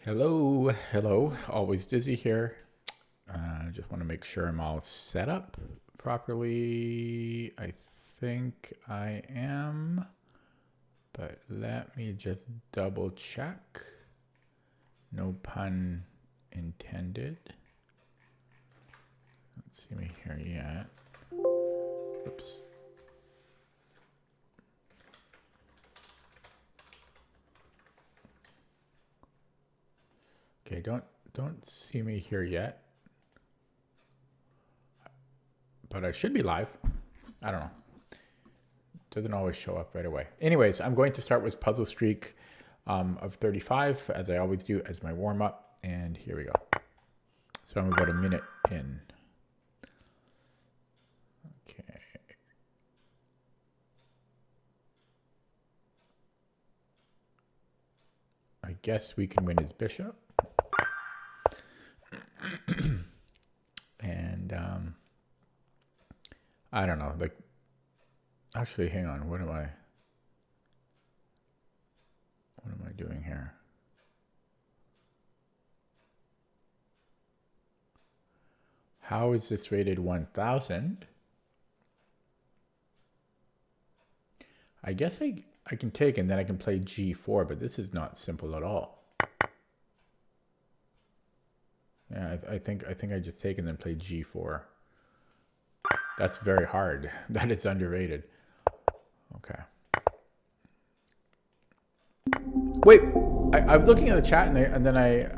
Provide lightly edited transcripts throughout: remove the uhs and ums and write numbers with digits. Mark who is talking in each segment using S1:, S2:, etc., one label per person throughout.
S1: Hello, hello. Always Dizzy here. Just want to make sure I'm all set up properly. I think I am, but let me just double check. No pun intended. Don't see me here yet. Oops. Okay, don't see me here yet. But I should be live. I don't know. Doesn't always show up right away. Anyways, I'm going to start with puzzle streak of 35, as I always do, as my warm up. And here we go. So I'm about a minute in. Okay. I guess we can win his bishop. And I don't know. Like, actually, hang on. What am I doing here? How is this rated 1000? I guess I can take and then I can play G4, but this is not simple at all. Yeah, I think I just take and then play G4. That's very hard. That is underrated. Okay. Wait, I was looking at the chat and then I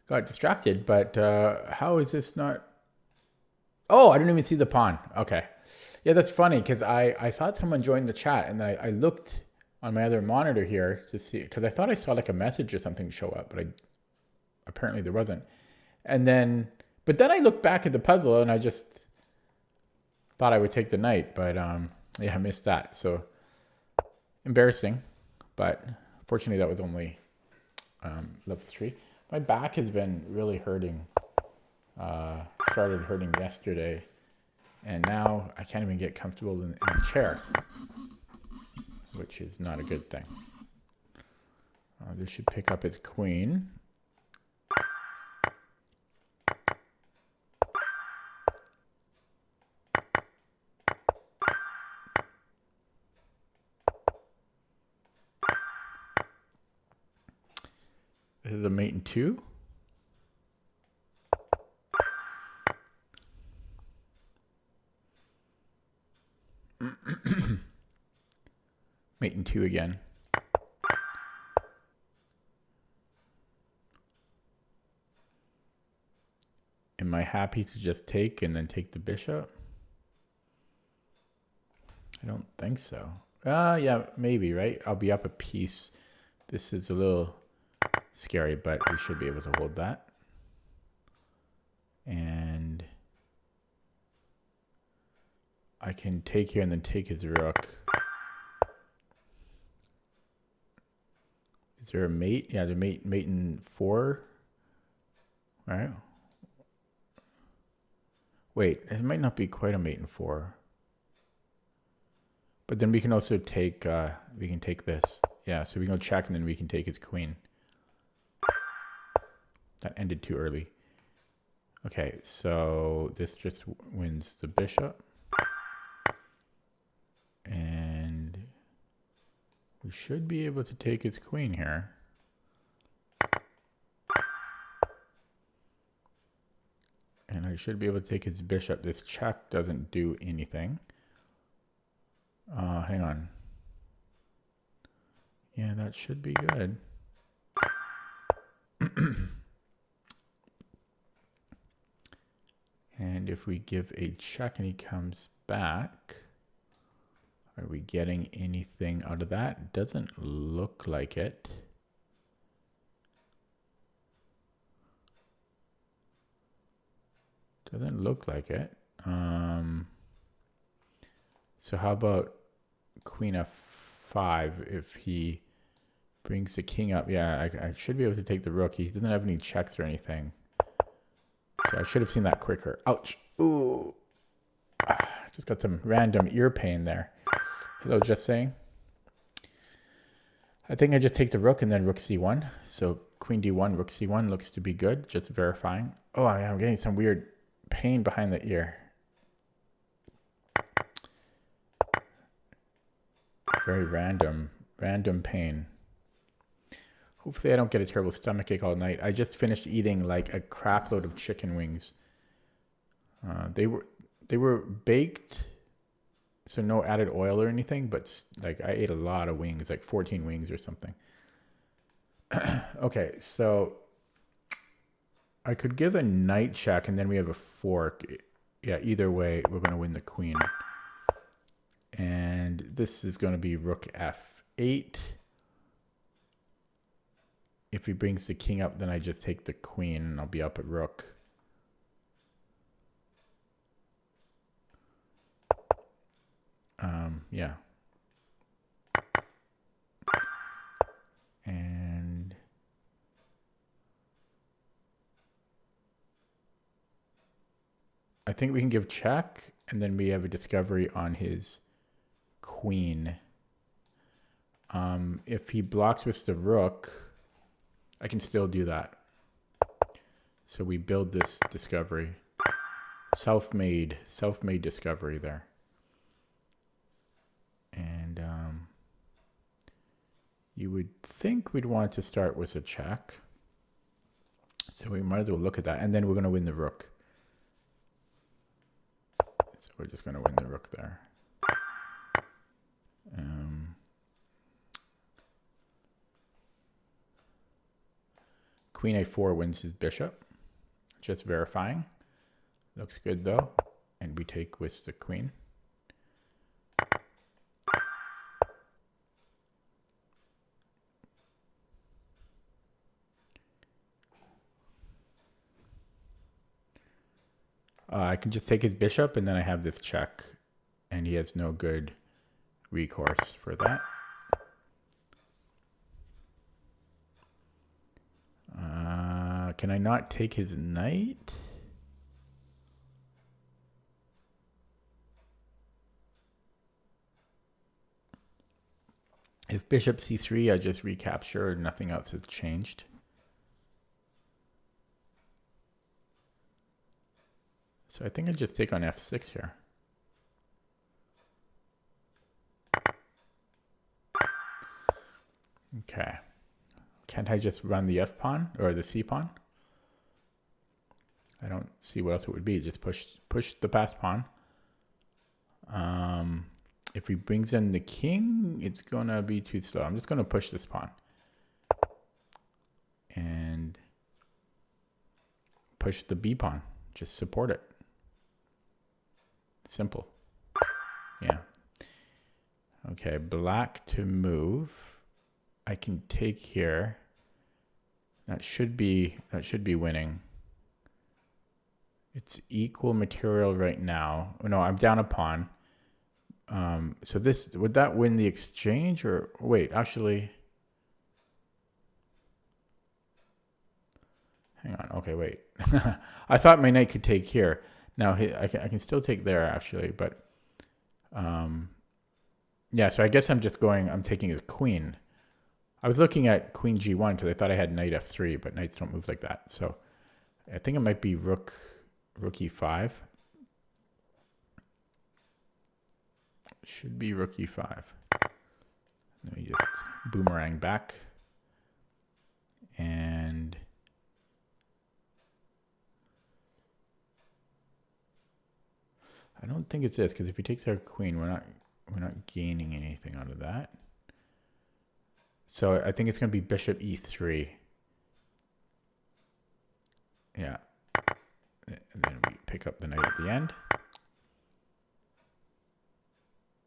S1: got distracted, but how is this not? Oh, I didn't even see the pawn. Okay. Yeah, that's funny because I thought someone joined the chat and then I looked on my other monitor here to see, because I thought I saw like a message or something show up, but apparently there wasn't. And then, but then I looked back at the puzzle and I just thought I would take the knight, but yeah, I missed that. So embarrassing, but fortunately that was only level 3. My back has been really hurting. Started hurting yesterday, and now I can't even get comfortable in the chair, which is not a good thing. This should pick up his queen. This is a mate in 2. Mate in 2 again. Am I happy to just take and then take the bishop? I don't think so. Yeah, maybe, right? I'll be up a piece. This is a little scary, but we should be able to hold that. And I can take here and then take his rook. Is there a mate? Yeah, the mate in 4. All right. Wait, it might not be quite a mate in 4. But then we can also take, we can take this. Yeah, so we can go check and then we can take his queen. That ended too early. Okay, so this just wins the bishop. And we should be able to take his queen here. And I should be able to take his bishop. This check doesn't do anything. Hang on. Yeah, that should be good. And if we give a check and he comes back, are we getting anything out of that? Doesn't look like it. Doesn't look like it. So how about queen f5 if he brings the king up? Yeah, I should be able to take the rook. He doesn't have any checks or anything. So I should have seen that quicker. Ouch. Ooh. Just got some random ear pain there. Hello, just saying. I think I just take the rook and then rook c1. So queen d1, rook c1 looks to be good. Just verifying. Oh, I'm getting some weird pain behind the ear. Very random pain. Hopefully I don't get a terrible stomachache all night. I just finished eating like a crap load of chicken wings. They were baked, so no added oil or anything, but like I ate a lot of wings, like 14 wings or something. Okay, so I could give a knight check and then we have a fork. Yeah, either way, we're going to win the queen. And this is going to be rook f8. If he brings the king up, then I just take the queen and I'll be up at rook. Yeah. And I think we can give check, and then we have a discovery on his queen. If he blocks with the rook, I can still do that. So we build this discovery. Self-made discovery there. And you would think we'd want to start with a check. So we might as well look at that. And then we're going to win the rook. So we're just going to win the rook there. Queen a4 wins his bishop. Just verifying. Looks good though. And we take with the queen. I can just take his bishop and then I have this check. And he has no good recourse for that. Can I not take his knight? If bishop c3, I just recapture. Nothing else has changed. So I think I just take on f6 here. Okay. Can't I just run the f pawn or the c pawn? I don't see what else it would be. Just push the passed pawn. If he brings in the king, it's gonna be too slow. I'm just gonna push this pawn. And push the b pawn. Just support it. Simple. Yeah. Okay, black to move. I can take here. That should be winning. It's equal material right now. Oh, no, I'm down a pawn. So this, would that win the exchange or wait, actually, hang on. Okay, wait. I thought my knight could take here. Now I can still take there actually, but yeah, so I guess I'm taking his queen. I was looking at queen g1 because I thought I had knight f3, but knights don't move like that. So I think it might be rook e5. Should be rook e5. Let me just boomerang back. And I don't think it's this, because if he takes our queen, we're not gaining anything out of that. So I think it's going to be bishop e3. Yeah. And then we pick up the knight at the end.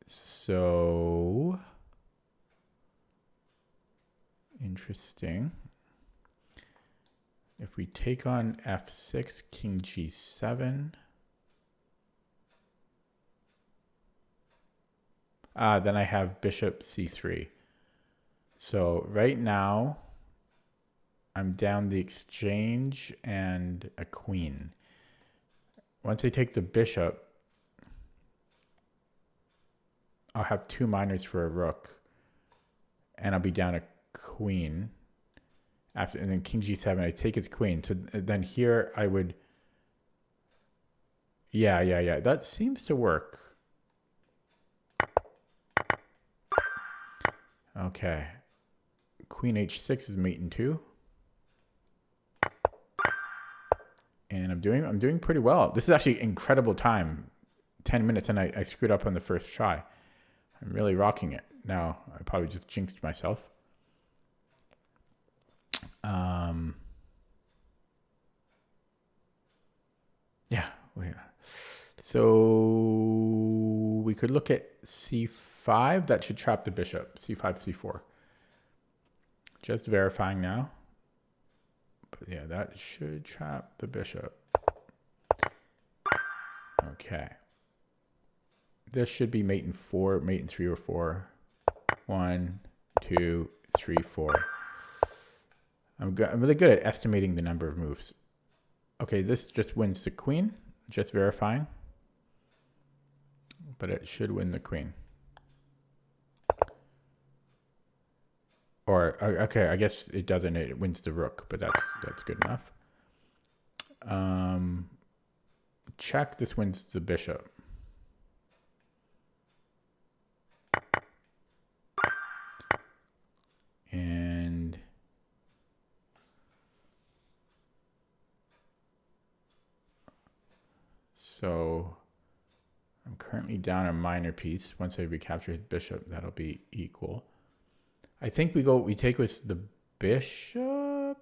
S1: So interesting. If we take on f6, king g7. Then I have bishop c3. So right now, I'm down the exchange and a queen. Once I take the bishop, I'll have two minors for a rook, and I'll be down queen after, and then king g7. I take his queen. So then here I would. Yeah. That seems to work. Okay. Queen h6 is mate in 2. And I'm doing pretty well. This is actually incredible time. 10 minutes and I screwed up on the first try. I'm really rocking it. Now, I probably just jinxed myself. Yeah. So we could look at c5. That should trap the bishop. c5, c4. Just verifying now. But yeah, that should trap the bishop. Okay. This should be mate in 4, mate in 3 or 4. 1, 2, 3, 4. I'm really good at estimating the number of moves. Okay, this just wins the queen. Just verifying. But it should win the queen. Or, okay, I guess it doesn't. It wins the rook, but that's good enough. Check. This wins the bishop. And so I'm currently down a minor piece. Once I recapture his bishop, that'll be equal. I think we take with the bishop.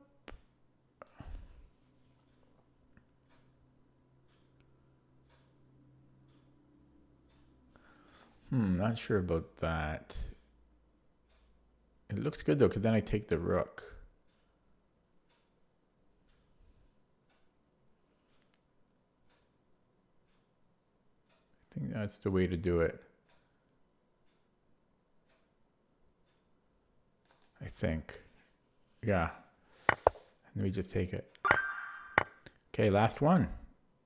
S1: Not sure about that. It looks good though, because then I take the rook. I think that's the way to do it. I think. Yeah. Let me just take it. Okay, last one.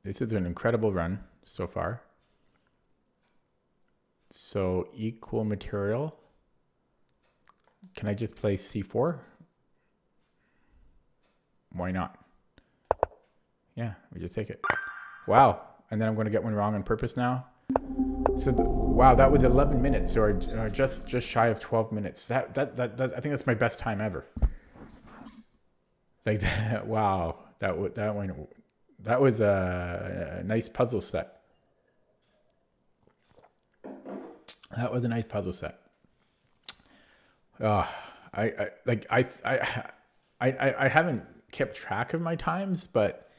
S1: This is an incredible run so far. So equal material. Can I just play c4? Why not? Yeah, we just take it. Wow. And then I'm going to get one wrong on purpose now. So wow, that was 11 minutes, or just shy of 12 minutes. That I think that's my best time ever. Like that. Wow. That was a nice puzzle set. That was a nice puzzle set. I haven't kept track of my times, but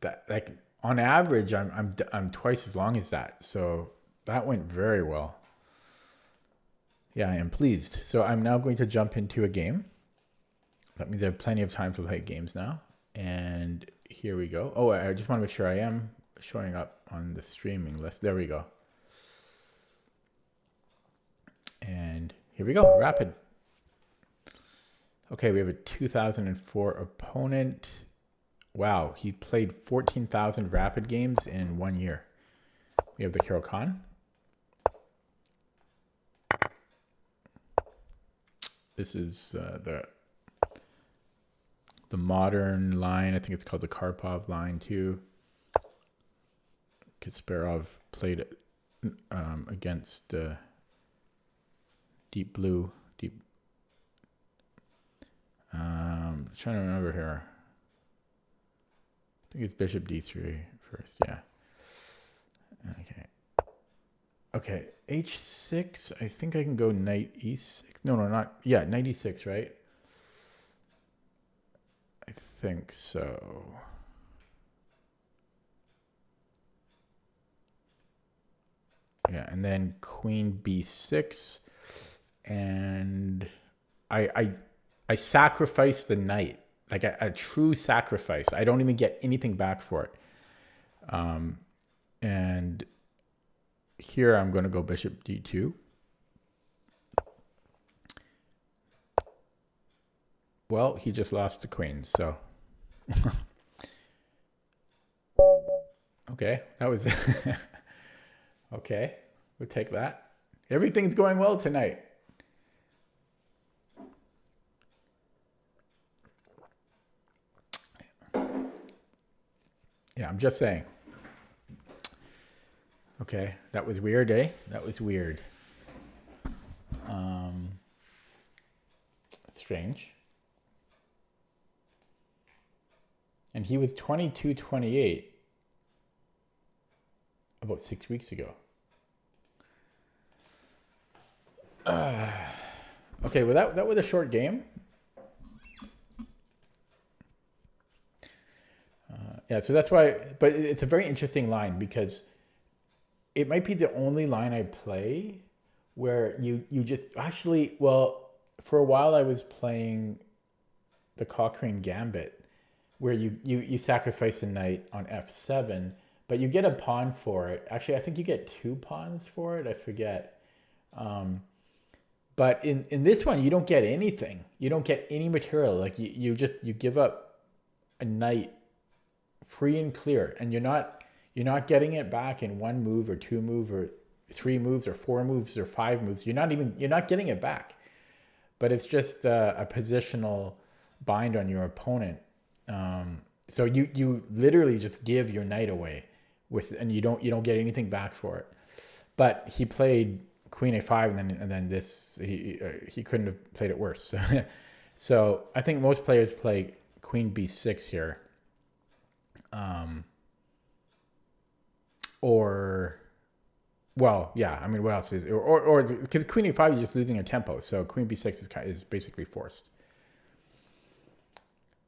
S1: that, like, on average, I'm twice as long as that. So that went very well. Yeah, I am pleased. So I'm now going to jump into a game. That means I have plenty of time to play games now. And here we go. Oh, I just want to make sure I am showing up on the streaming list. There we go. And here we go, rapid. Okay, we have a 2004 opponent. Wow, he played 14,000 rapid games in 1 year. We have the Carol Khan. This is the modern line. I think it's called the Karpov line too. Kasparov played it against Deep Blue. Trying to remember here. I think it's Bishop D3 first. Yeah. Okay. H6. I think I can go Knight E6. No, not. Yeah, Knight E6, right? I think so. Yeah, and then Queen B6, and I sacrifice the knight, like a true sacrifice. I don't even get anything back for it. And here I'm going to go Bishop D2. Well, he just lost the queen, so. Okay, that was okay. We'll take that. Everything's going well tonight. Yeah, I'm just saying. Okay, that was weird, eh? That was weird. Strange. And he was 22-28 about 6 weeks ago. Okay, well that was a short game. Yeah, so that's why, but it's a very interesting line because it might be the only line I play where you just actually, well, for a while I was playing the Cochrane Gambit where you sacrifice a knight on f7, but you get a pawn for it. Actually, I think you get 2 pawns for it. I forget. But in this one, you don't get anything. You don't get any material. Like you give up a knight free and clear, and you're not getting it back in 1 move or 2 move or 3 moves or 4 moves or 5 moves. You're not getting it back. But it's just a positional bind on your opponent. So you literally just give your knight away and you don't get anything back for it. But he played Queen A5 and then this he couldn't have played it worse. So I think most players play Queen B6 here. Or well, yeah, I mean, what else is or because Queen A5 is just losing a tempo, so Queen B6 is basically forced.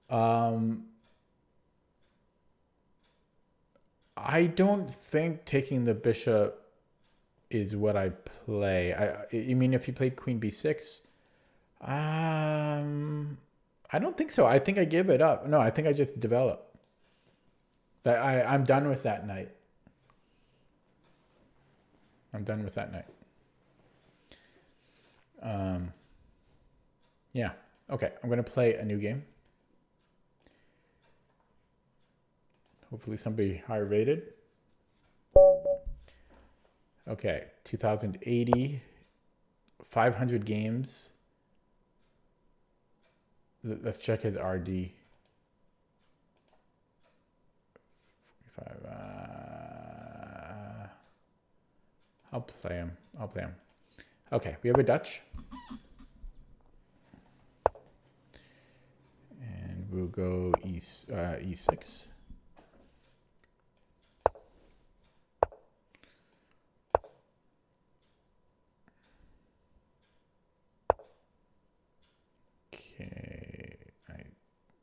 S1: I don't think taking the bishop is what I play. I mean, if you played Queen B6, I don't think so. I think I give it up. No, I think I just develop. I'm done with that knight. I'm done with that knight. Yeah. Okay, I'm going to play a new game. Hopefully somebody higher rated. Okay, 2080, 500 games. Let's check his RD. I'll play him. Okay, we have a Dutch. And we'll go E6. Okay,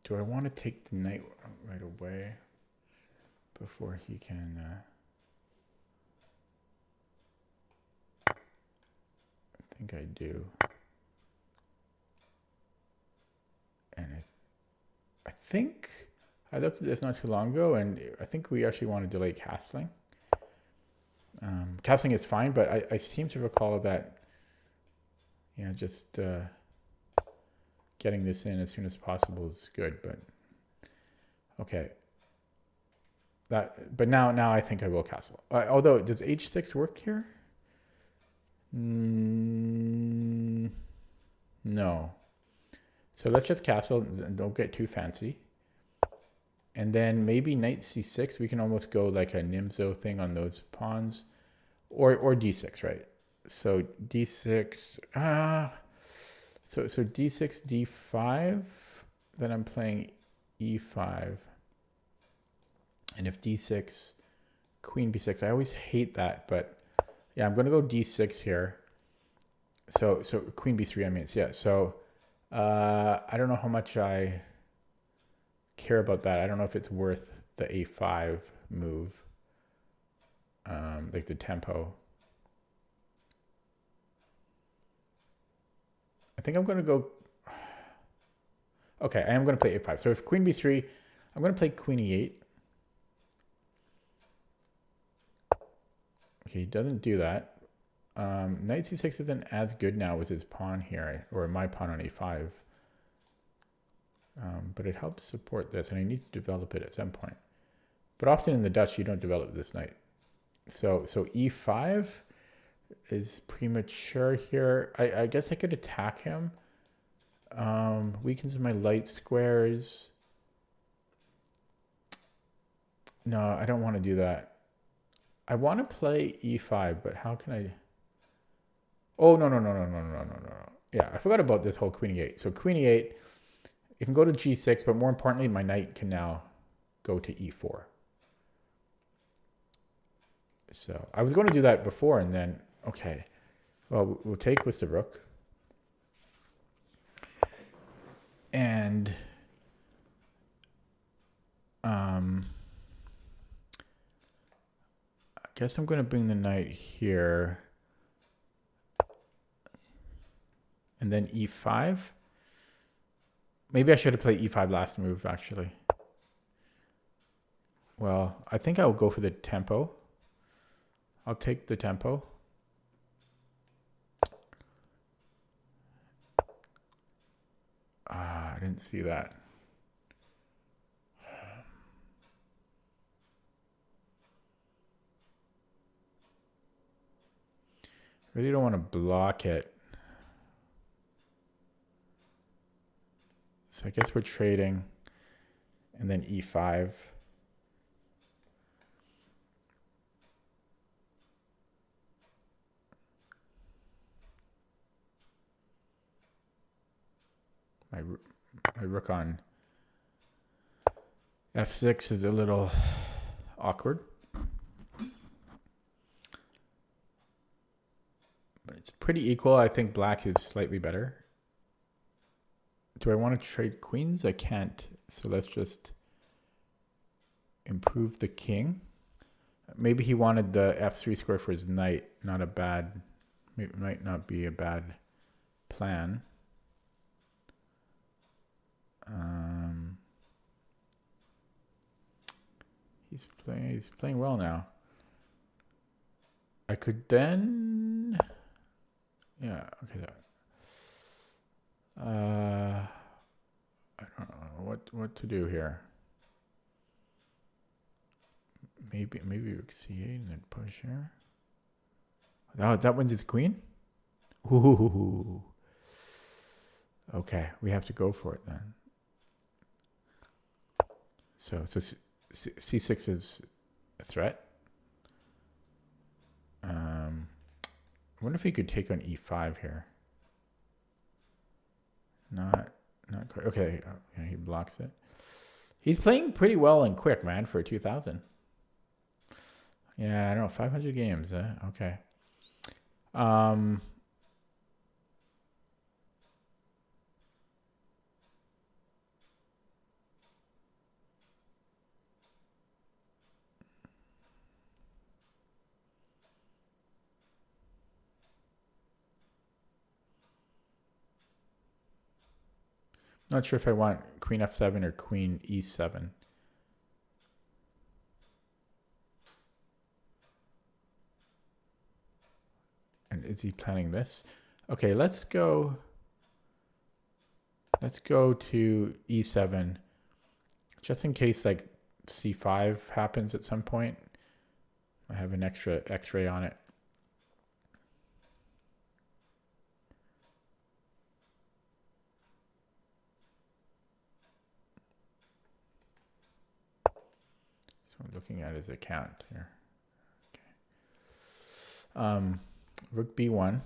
S1: do I want to take the knight right away before he can? I think I do. And I think I looked at this not too long ago, and I think we actually want to delay castling. Castling is fine, but I seem to recall that, you know, just getting this in as soon as possible is good. But okay, but now I think I will castle. Although, does H6 work here? No. So let's just castle and don't get too fancy. And then maybe knight C6. We can almost go like a Nimzo thing on those pawns, or D6, right? So D6. So D6, D5. Then I'm playing E5. And if D6, Queen B6. I always hate that, but yeah, I'm gonna go D6 here. So Queen B3. I mean, yeah. So I don't know how much I care about that. I don't know if it's worth the A5 move, like the tempo. I think I'm going to go. Okay, I am going to play A5. So if Queen B3, I'm going to play Queen E8. Okay, he doesn't do that. Knight C6 isn't as good now with his pawn here, or my pawn on A5. But it helps support this, and I need to develop it at some point. But often in the Dutch, you don't develop this knight. So E5 is premature here. I guess I could attack him. Weakens my light squares. No, I don't want to do that. I want to play e5, but how can I? Oh, no, no, no, no, no, no, no, no. Yeah, I forgot about this whole queen e8. So queen e8, it can go to g6, but more importantly, my knight can now go to e4. So I was going to do that before, and then, okay. Well, we'll take with the rook. And I guess I'm going to bring the knight here. And then e5. Maybe I should have played e5 last move, actually. Well, I think I'll go for the tempo. I'll take the tempo. I didn't see that. Really don't want to block it. So I guess we're trading. And then e5. My rook on f6 is a little awkward. But it's pretty equal. I think black is slightly better. Do I want to trade queens? I can't. So let's just improve the king. Maybe he wanted the f3 square for his knight. Not a bad, it might not be a bad plan. He's playing well now. I could then, yeah, okay. I don't know what to do here. Maybe rook c8 and then push here. Oh, that one's his queen? Ooh. Okay, we have to go for it then. So c6 is a threat. I wonder if he could take on e5 here. Not quite. Okay, yeah, he blocks it. He's playing pretty well and quick, man, for 2000. Yeah, I don't know, 500 games. Okay. Not sure if I want queen f7 or queen e7. And is he planning this? Okay, let's go to e7 just in case like c5 happens at some point. I have an extra x-ray on it. So I'm looking at his account here. Okay. Rook b1.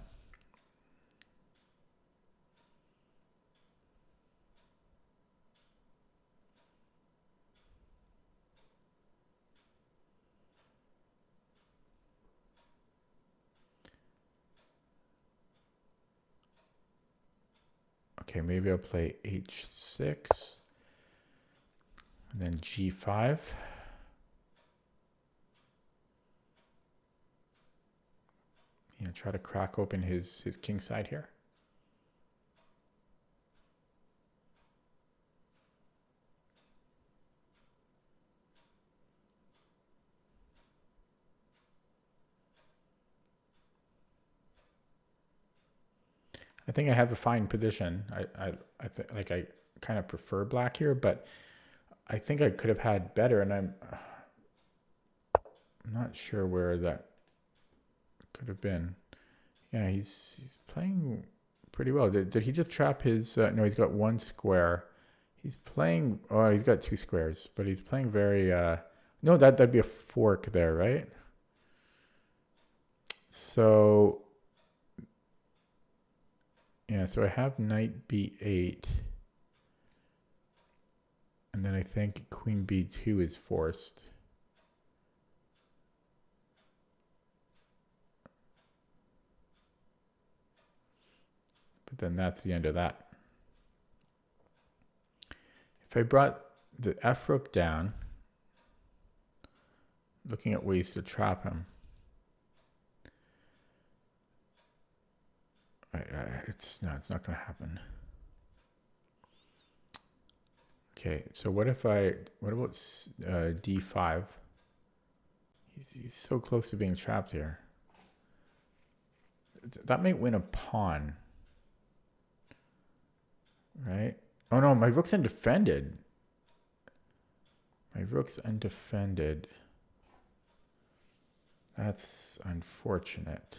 S1: Okay, maybe I'll play h6 and then g5. Try to crack open his king side here. I think I have a fine position. I kind of prefer black here, but I think I could have had better, and I'm not sure where that could have been. Yeah, he's playing pretty well. Did he just trap his? No, he's got one square. He's playing. Oh, he's got two squares, but he's playing very No, that'd be a fork there, right? So yeah, so I have knight b8. And then I think queen b2 is forced. But then that's the end of that. If I brought the f rook down, looking at ways to trap him. Right, it's not going to happen. Okay, so what about d5? He's so close to being trapped here. That might win a pawn. Right? Oh no, my rook's undefended. My rook's undefended. That's unfortunate.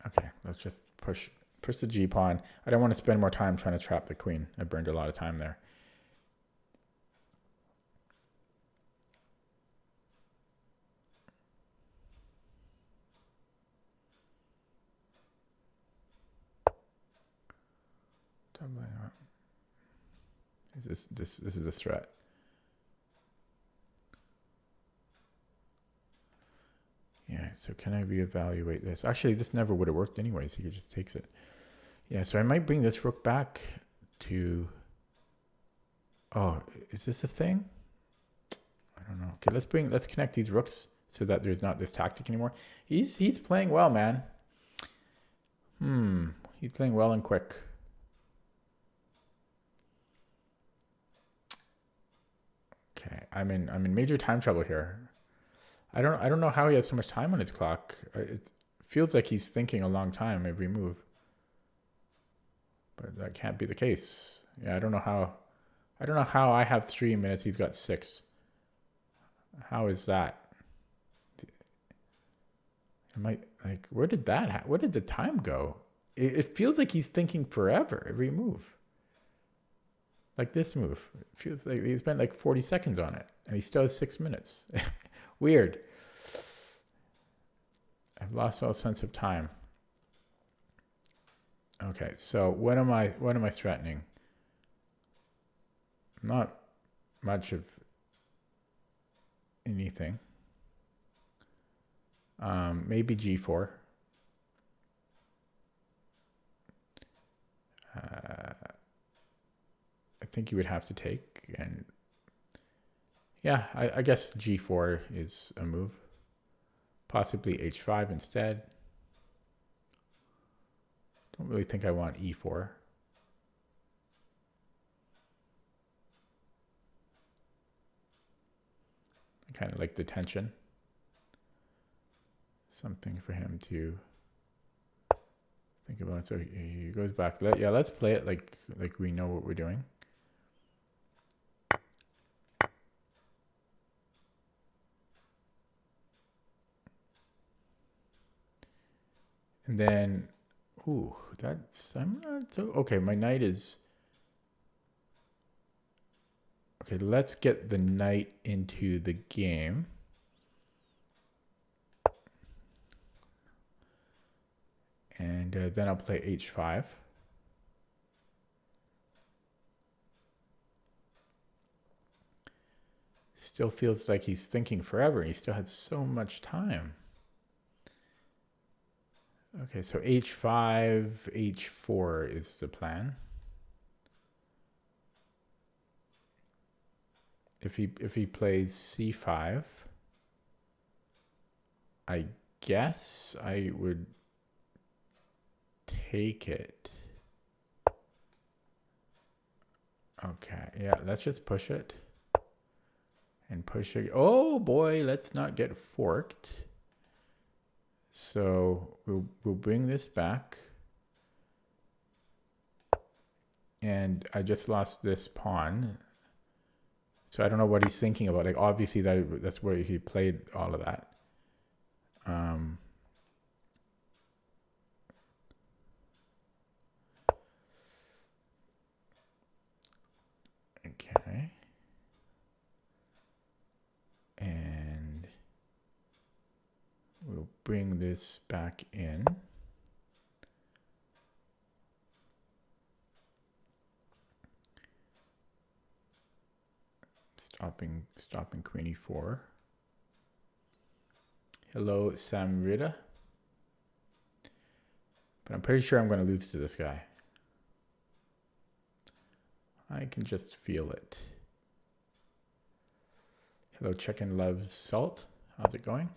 S1: Okay, let's just push the G pawn. I don't want to spend more time trying to trap the queen. I burned a lot of time there. This is a threat. Yeah, so can I reevaluate this? Actually, this never would have worked anyways. He just takes it. Yeah, so I might bring this rook back to... Oh, is this a thing? I don't know. Okay, let's connect these rooks so that there's not this tactic anymore. He's playing well, man. He's playing well and quick. Okay, I'm in major time trouble here. I don't know how he has so much time on his clock. It feels like he's thinking a long time every move. But that can't be the case. Yeah, I don't know how I have 3 minutes, he's got 6. How is that? Where did the time go? It feels like he's thinking forever every move. Like this move. It feels like he spent like 40 seconds on it and he still has 6 minutes. Weird. I've lost all sense of time. Okay, so what am I threatening? Not much of anything. Maybe g4. I think you would have to take, and yeah, I guess g4 is a move. Possibly h5 instead. Don't really think I want e4. I kind of like the tension. Something for him to think about. So he goes back. Yeah, let's play it like we know what we're doing. And then, ooh, I'm not so, okay, my knight is, okay, let's get the knight into the game. And then I'll play h5. Still feels like he's thinking forever. He still had so much time. Okay, so h5, h4 is the plan. If he plays c5, I guess I would take it. Okay, yeah, let's just push it. And push it. Oh boy, let's not get forked. So we'll bring this back. And I just lost this pawn. So I don't know what he's thinking about. Like obviously that's where he played all of that. Okay. And we'll bring this back in. Stopping queen e4. Hello, Samrita. But I'm pretty sure I'm going to lose to this guy. I can just feel it. Hello, Chicken Loves Salt. How's it going?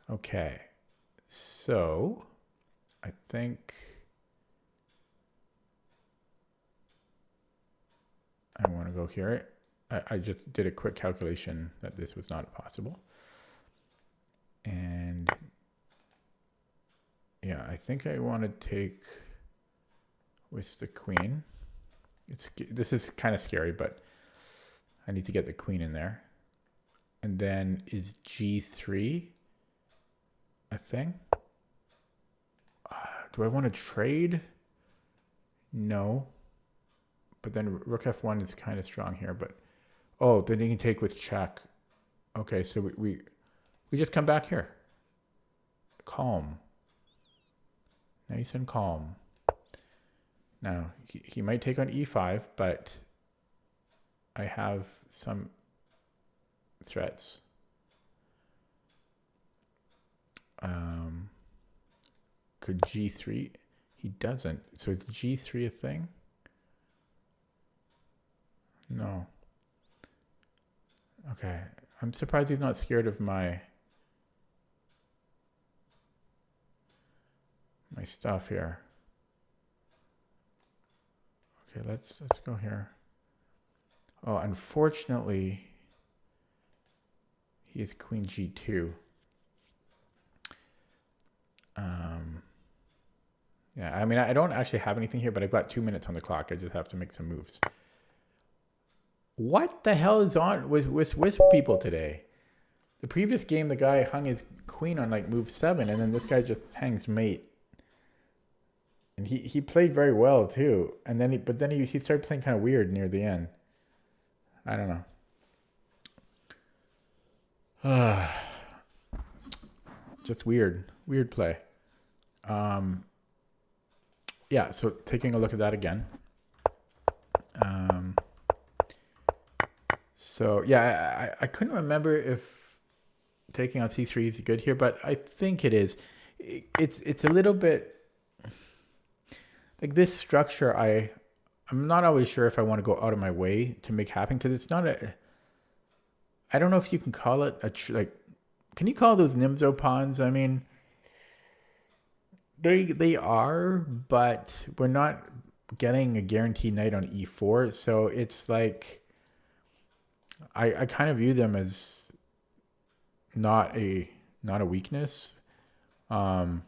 S1: Okay. So, I think I want to go here. I just did a quick calculation that this was not possible. And yeah, I think I want to take with the queen. This is kind of scary, but I need to get the queen in there. And then is g3 a thing? Do I want to trade? No. But then rook f1 is kind of strong here, but oh, then you can take with check. Okay, so we just come back here. Calm. Nice and calm. Now, he might take on e5, but I have some threats. Could g3? He doesn't. So is g3 a thing? No. Okay. I'm surprised he's not scared of my stuff here. Okay, let's go here. Oh, unfortunately, he is queen g2. Yeah, I mean, I don't actually have anything here, but I've got 2 minutes on the clock. I just have to make some moves. What the hell is on with people today? The previous game, the guy hung his queen on like move 7, and then this guy just hangs mate. And he played very well too. And then he started playing kind of weird near the end. I don't know. Just weird play. Yeah, so taking a look at that again. So yeah, I couldn't remember if taking on c3 is good here, but I think it is. It's a little bit like this structure. I'm not always sure if I want to go out of my way to make happen, because it's not a. I don't know if you can call it like. Can you call those Nimzo pawns? I mean, they are, but we're not getting a guaranteed knight on e4, so it's like. I kind of view them as not a weakness. So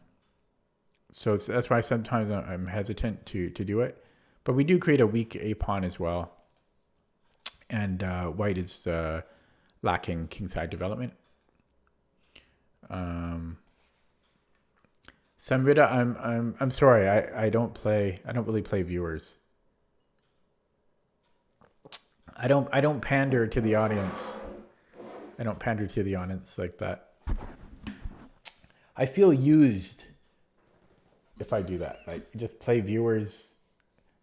S1: that's why sometimes I'm hesitant to do it. But we do create a weak a pawn as well. And white is lacking kingside development. Samrita, I'm sorry, I don't really play viewers. I don't pander to the audience. I don't pander to the audience like that. I feel used if I do that. Like, just play viewers.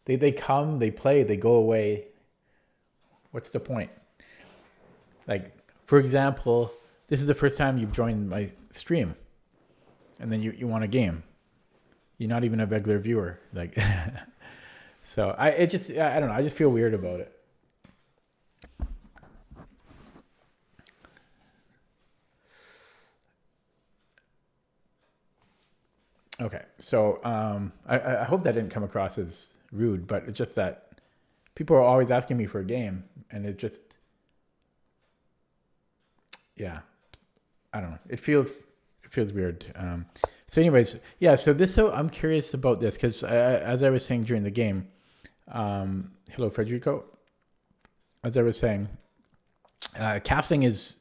S1: They come, they play, they go away. What's the point? Like, for example, this is the first time you've joined my stream, and then you want a game. You're not even a regular viewer. Like, so I don't know. I just feel weird about it. Okay, so I hope that didn't come across as rude, but it's just that people are always asking me for a game, and it just, yeah, I don't know. It feels weird. So anyways, yeah, so I'm curious about this, because as I was saying during the game, hello, Federico. As I was saying, casting is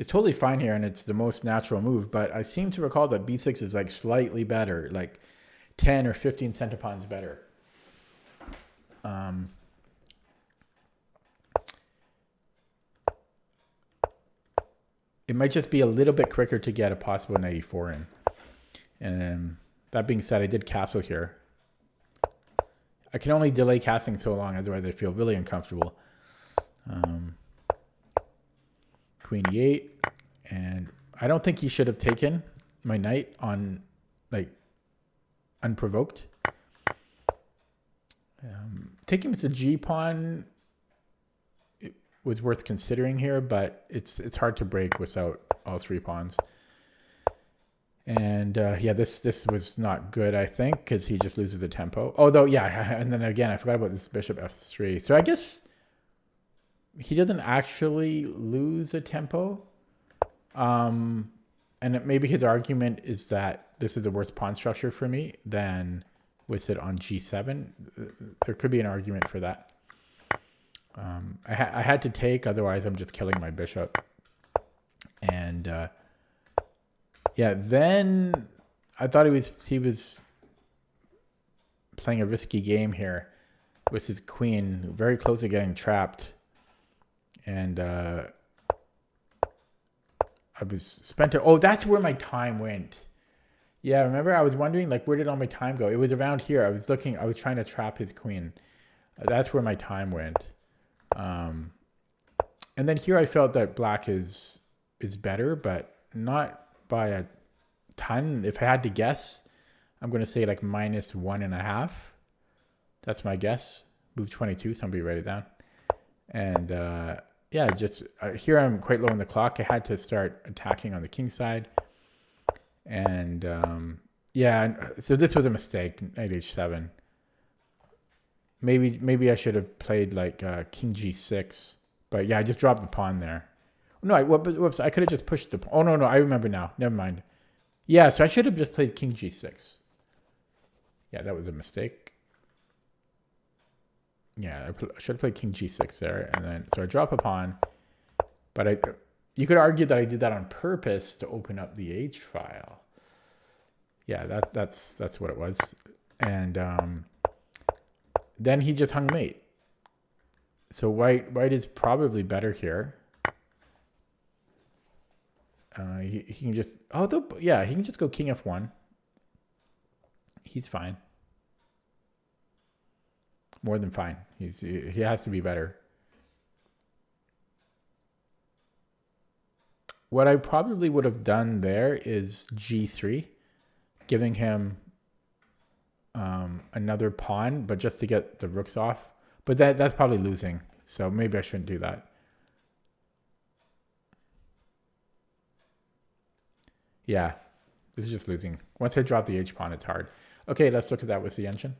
S1: totally fine here, and it's the most natural move, but I seem to recall that b6 is like slightly better, like 10 or 15 centipawns better. it might just be a little bit quicker to get a possible knight e4 in. And that being said, I did castle here. I can only delay castling so long, otherwise I feel really uncomfortable. Queen e8, and I don't think he should have taken my knight on, like, unprovoked. Taking with the g pawn was worth considering here, but it's hard to break without all 3 pawns. And yeah, this was not good, I think, because he just loses the tempo. Although, yeah, and then again, I forgot about this bishop f3. So I guess he doesn't actually lose a tempo. And maybe his argument is that this is a worse pawn structure for me than with it on g7. There could be an argument for that. I had to take, otherwise I'm just killing my bishop. And yeah, then I thought he was playing a risky game here with his queen, very close to getting trapped. And I was spent. Oh, that's where my time went. Yeah, remember I was wondering, like, where did all my time go? It was around here. I was trying to trap his queen. That's where my time went. And then here I felt that black is better, but not by a ton. If I had to guess, I'm going to say like -1.5. That's my guess. Move 22. Somebody write it down. And yeah, just here I'm quite low on the clock. I had to start attacking on the king side. And yeah, so this was a mistake, knight h7. Maybe I should have played like king g6. But yeah, I just dropped the pawn there. No, whoops, I could have just pushed the pawn. Oh, no, I remember now. Never mind. Yeah, so I should have just played king g6. Yeah, that was a mistake. Yeah, I should have played king g6 there. And then, so I drop a pawn. But you could argue that I did that on purpose to open up the h file. Yeah, that's what it was. And then he just hung mate. So white is probably better here. He can just, yeah, he can just go king f1. He's fine. More than fine. He has to be better. What I probably would have done there is g3, giving him another pawn, but just to get the rooks off. But that's probably losing, so maybe I shouldn't do that. Yeah, this is just losing. Once I drop the h pawn, it's hard. Okay, let's look at that with the engine.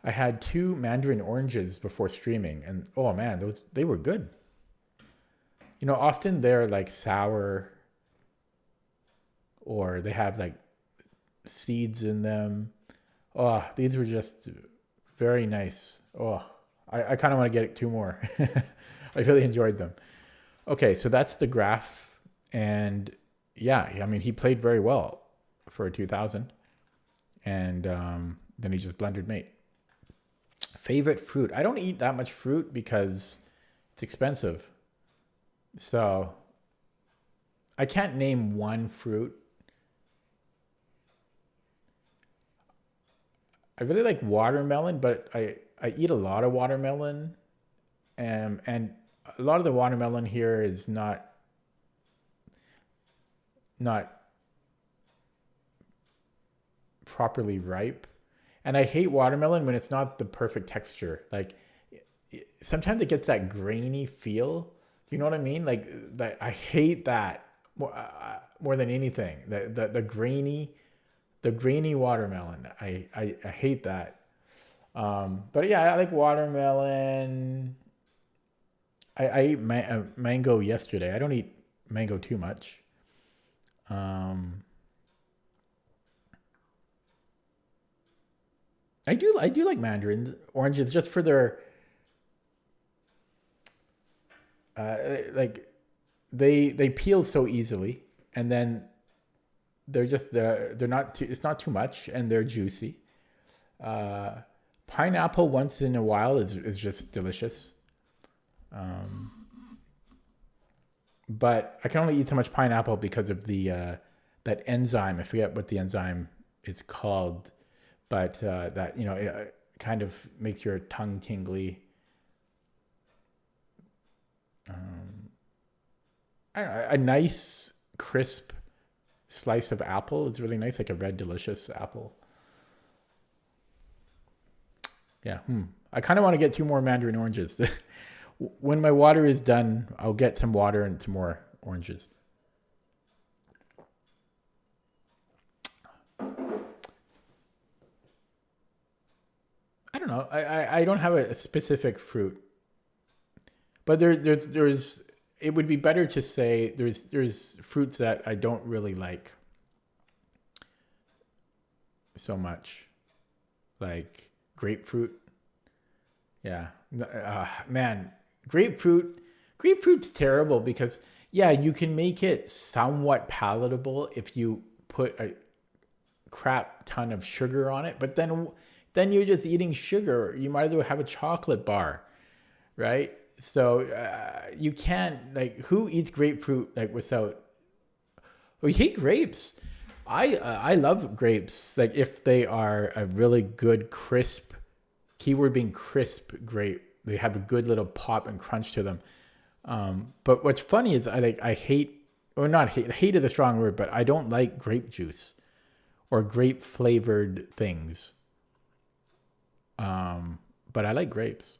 S1: I had 2 mandarin oranges before streaming, and oh man, they were good. You know, often they're like sour, or they have like seeds in them. Oh, these were just very nice. Oh, I kind of want to get 2 more. I really enjoyed them. Okay, so that's the graph. And yeah, I mean, he played very well for a 2000. And then he just blundered mate. Favorite fruit. I don't eat that much fruit because it's expensive. So I can't name one fruit. I really like watermelon, but I eat a lot of watermelon. And a lot of the watermelon here is not properly ripe. And I hate watermelon when it's not the perfect texture. Like sometimes it gets that grainy feel. Do you know what I mean? Like that. I hate that more than anything. The grainy watermelon. I hate that. But yeah, I like watermelon. I ate mango yesterday. I don't eat mango too much. I do like mandarins, oranges, just for their like they peel so easily, and then they're not too, it's not too much, and they're juicy. Pineapple once in a while is just delicious. Um, but I can only eat so much pineapple because of the that enzyme. I forget what the enzyme is called, but that it kind of makes your tongue tingly. I don't know, a nice crisp slice of apple is really nice, like a red delicious apple. Yeah. I kind of want to get 2 more mandarin oranges. When my water is done, I'll get some water and some more oranges. I don't know. I don't have a specific fruit, but there's it would be better to say there's fruits that I don't really like so much, like grapefruit. Yeah, man, grapefruit's terrible because yeah, you can make it somewhat palatable if you put a crap ton of sugar on it, but then you're just eating sugar. You might as well have a chocolate bar, right? So you can't, like, who eats grapefruit like without? Oh, you hate grapes? I love grapes. Like if they are a really good crisp, keyword being crisp grape, they have a good little pop and crunch to them. But what's funny is I hate, or not hate. Hate is a strong word, but I don't like grape juice or grape flavored things. But I like grapes.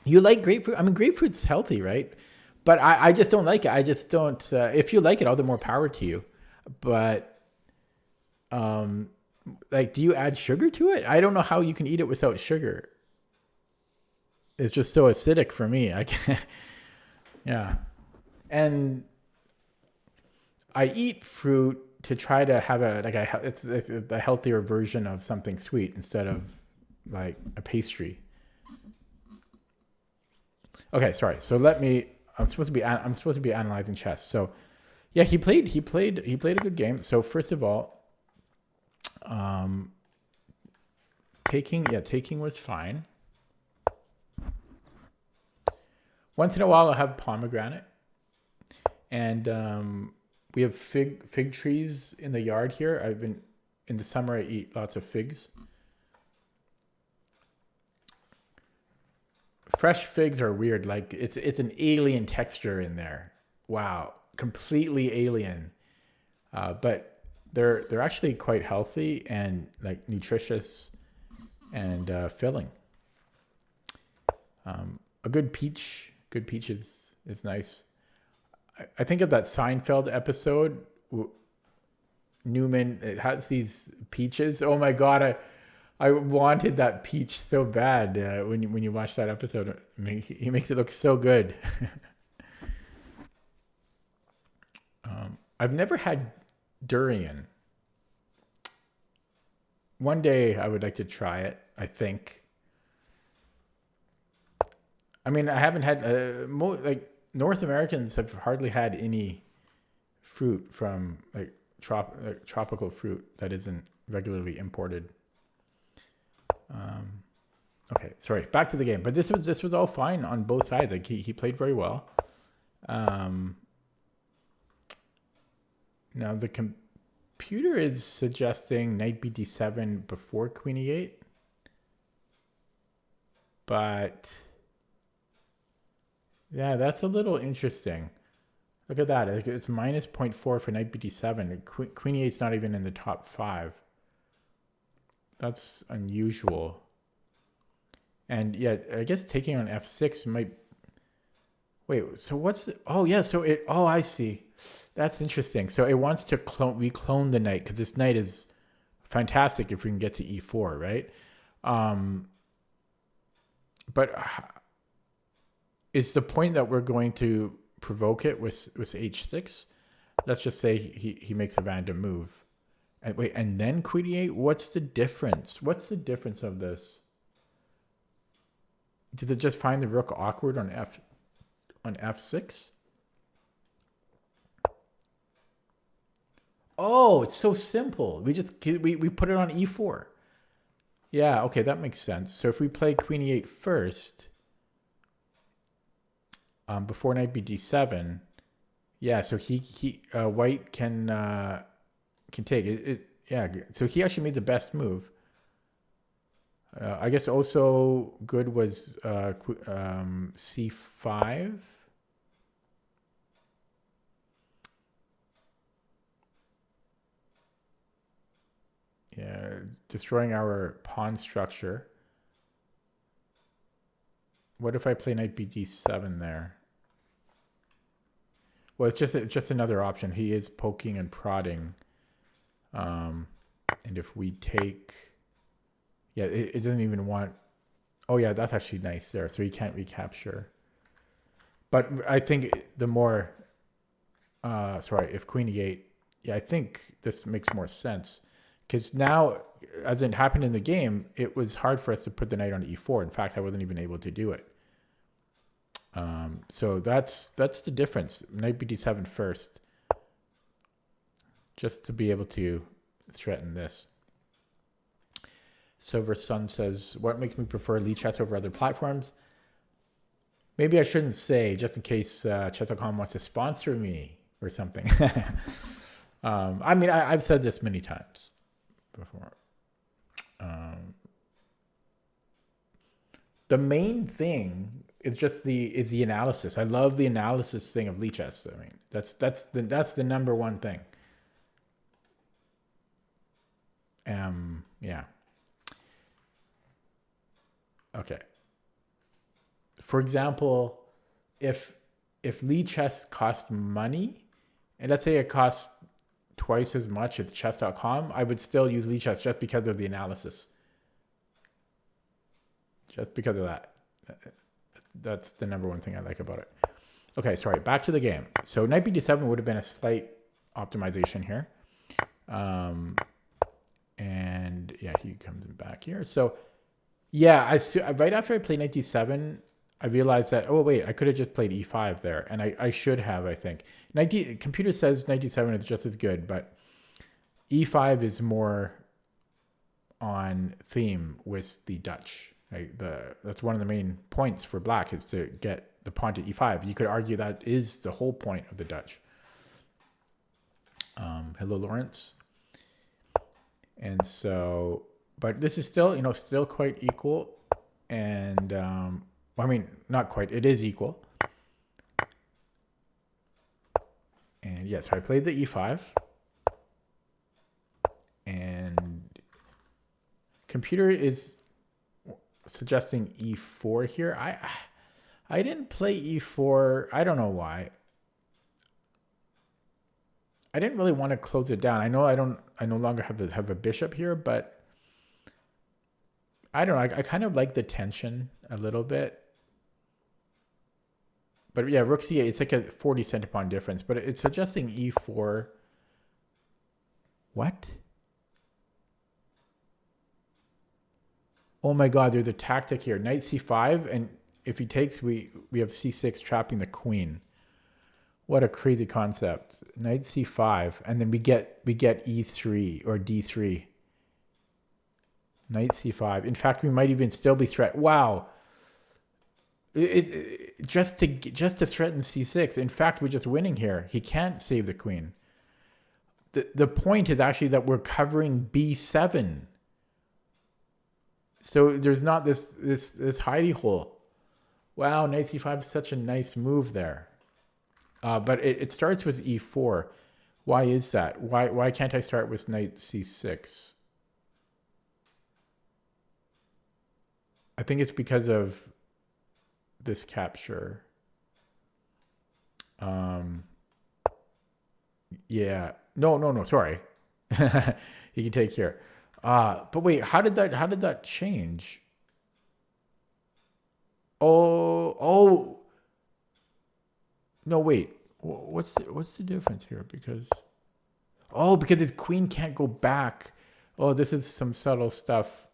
S1: You like grapefruit? I mean, grapefruit's healthy, right? But I just don't like it. I just don't. If you like it, all the more power to you. But like, do you add sugar to it? I don't know how you can eat it without sugar. It's just so acidic for me. I can't. Yeah, and I eat fruit to try to have it's a healthier version of something sweet instead of like a pastry. Okay, sorry. So I'm supposed to be analyzing chess. So yeah, he played a good game. So first of all, taking was fine. Once in a while, I'll have pomegranate, and we have fig trees in the yard here. In the summer, I eat lots of figs. Fresh figs are weird. Like it's an alien texture in there. Wow, completely alien. But they're actually quite healthy and like nutritious and filling. A good peach is nice. I think of that Seinfeld episode. Newman, it has these peaches. Oh my god, I wanted that peach so bad when you watch that episode. He makes it look so good. I've never had durian. One day I would like to try it, I think. I mean, I haven't had like North Americans have hardly had any fruit from like tropical fruit that isn't regularly imported. Okay, sorry. Back to the game, but this was all fine on both sides. Like he played very well. Now the computer is suggesting knight bd7 before queen e8, but yeah, that's a little interesting. Look at that. It's minus 0.4 for knight bd7. Queen e8 is not even in the top 5. That's unusual. And yeah, I guess taking on f6 might... Wait, so what's... Oh, yeah, so it... Oh, I see. That's interesting. So it wants to reclone the knight, because this knight is fantastic if we can get to e4, right? But is the point that we're going to provoke it with h6? Let's just say he makes a random move. And wait, and then queen e8? What's the difference? What's the difference of this? Did it just find the rook awkward on f6? Oh, it's so simple. We put it on e4. Yeah, okay, that makes sense. So if we play queen e8 first, before knight b d7, yeah, so white can take it. Yeah, so he actually made the best move. I guess also good was c5. Yeah, destroying our pawn structure. What if I play knight b d7 there? Well, it's just another option. He is poking and prodding. And if we take... Yeah, it doesn't even want... Oh, yeah, that's actually nice there. So he can't recapture. But I think the more... sorry, if queen e8... Yeah, I think this makes more sense. Because now, as it happened in the game, it was hard for us to put the knight on e4. In fact, I wasn't even able to do it. So that's the difference. Knight b d7 first. Just to be able to threaten this. Silver Sun says, what makes me prefer Lichess over other platforms? Maybe I shouldn't say, just in case Chess.com wants to sponsor me or something. I mean, I've said this many times before. The main thing is just the analysis. I love the analysis thing of Lichess. I mean, that's the number one thing. Yeah. Okay. For example, if Lichess cost money, and let's say it costs twice as much as chess.com, I would still use Lichess just because of the analysis. Just because of that. That's the number one thing I like about it. Okay, sorry, back to the game. So knight b d7 would have been a slight optimization here. And yeah, he comes back here. So yeah, right after I played knight d7, I realized that, oh wait, I could have just played e5 there. And I should have, I think. Computer says knight d7 is just as good, but e5 is more on theme with the Dutch. Right? That's one of the main points for black, is to get the pawn to e5. You could argue that is the whole point of the Dutch. Hello, Lawrence. And so, but this is still, still quite equal. And, I mean, not quite, it is equal. And yeah, so I played the e5. And computer is suggesting e4 here. I didn't play e4. I don't know why. I didn't really want to close it down. I know I no longer have a bishop here, but I don't know. I kind of like the tension a little bit. But yeah, rook c8, it's like a 40 centipon difference, but it's suggesting e4. What? Oh my god, there's a tactic here. Knight c5, and if he takes, we have c6 trapping the queen. What a crazy concept. Knight c5, and then we get e3 or d3. Knight c5. In fact, we might even still be threatened. Wow. Just to threaten c6. In fact, we're just winning here. He can't save the queen. The point is actually that we're covering b7. So there's not this hidey hole. Wow, knight c5 is such a nice move there. But it starts with e4. Why is that? Why can't I start with knight c6? I think it's because of this capture. Yeah. No, sorry. He can take here. But wait, how did that change? Oh. No, wait. What's the difference here? Because his queen can't go back. Oh, this is some subtle stuff.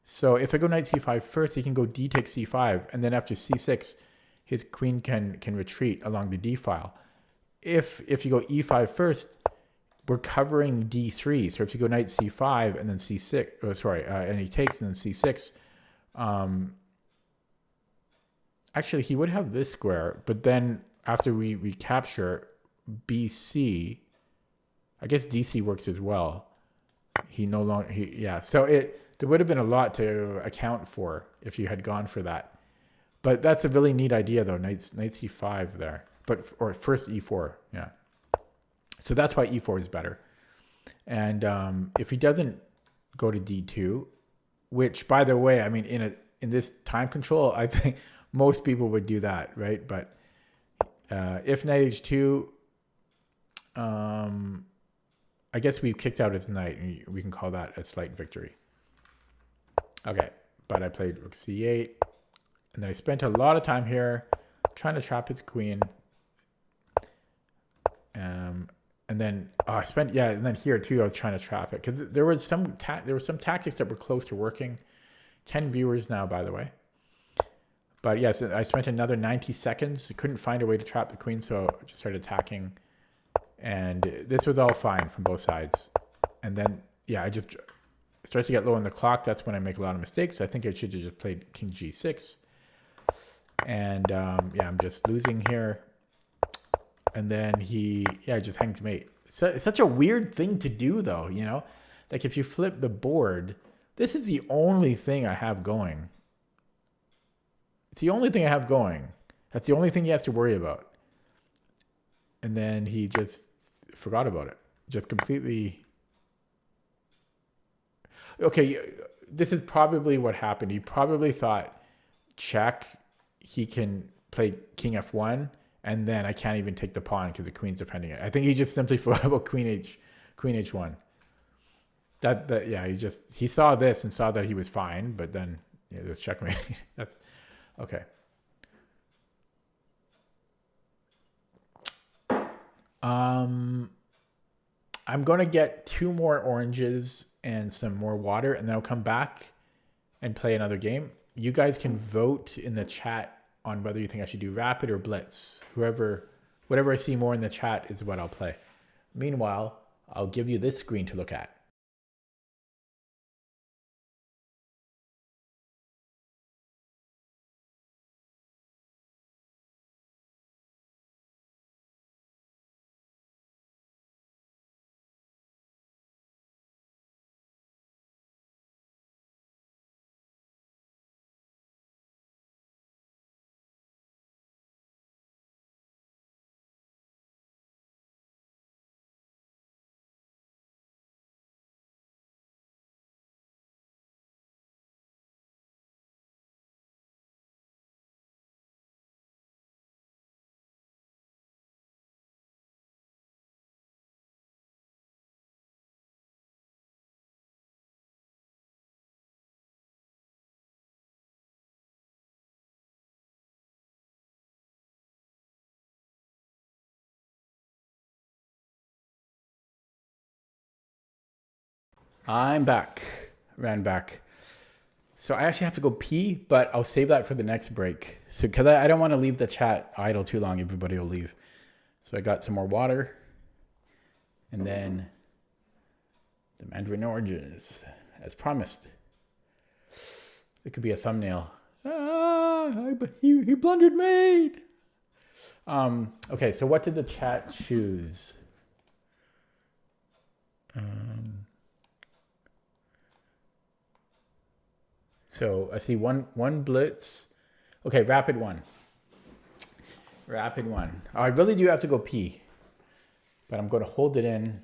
S1: So if I go knight c5 first, he can go d takes c5, and then after c6, his queen can retreat along the d file. If you go e5 first, we're covering d3. So if you go knight c5 and then c6, oh, sorry, and he takes and then c6, actually he would have this square, but then after we recapture bc, I guess dc works as well. He no longer, yeah. So there would have been a lot to account for if you had gone for that. But that's a really neat idea though, knight c5 there. Or first e4, yeah. So that's why e4 is better. And if he doesn't go to d2, which by the way, I mean in this time control, I think most people would do that, right? But if knight h2, I guess we've kicked out his knight, and we can call that a slight victory. Okay, but I played rook c8, and then I spent a lot of time here trying to trap his queen. And then I spent, yeah, and then here too I was trying to trap it because there were some tactics that were close to working. 10 viewers now, by the way. But yes, I spent another 90 seconds. Couldn't find a way to trap the queen, so I just started attacking. And this was all fine from both sides. And then, yeah, I just started to get low on the clock. That's when I make a lot of mistakes. I think I should have just played king g6. And yeah, I'm just losing here. And then he, yeah, just hangs mate. So it's such a weird thing to do, though, you know? Like, if you flip the board, this is the only thing I have going. It's the only thing I have going. That's the only thing he has to worry about. And then he just forgot about it. Just completely. Okay, this is probably what happened. He probably thought, check, he can play king f1, and then I can't even take the pawn because the queen's defending it. I think he just simply forgot about queen h1. That yeah, he saw this and saw that he was fine, but then yeah, just checkmate. That's okay. I'm going to get 2 more oranges and some more water, and then I'll come back and play another game. You guys can vote in the chat on whether you think I should do rapid or blitz. Whatever I see more in the chat is what I'll play. Meanwhile, I'll give you this screen to look at. I'm back. Ran back. So I actually have to go pee, but I'll save that for the next break. So because I don't want to leave the chat idle too long, everybody will leave. So I got some more water. And then the mandarin oranges, as promised. It could be a thumbnail. He blundered mate. Okay, so what did the chat choose? So I see one blitz. Okay, rapid one. Rapid one. Oh, I really do have to go pee, but I'm going to hold it in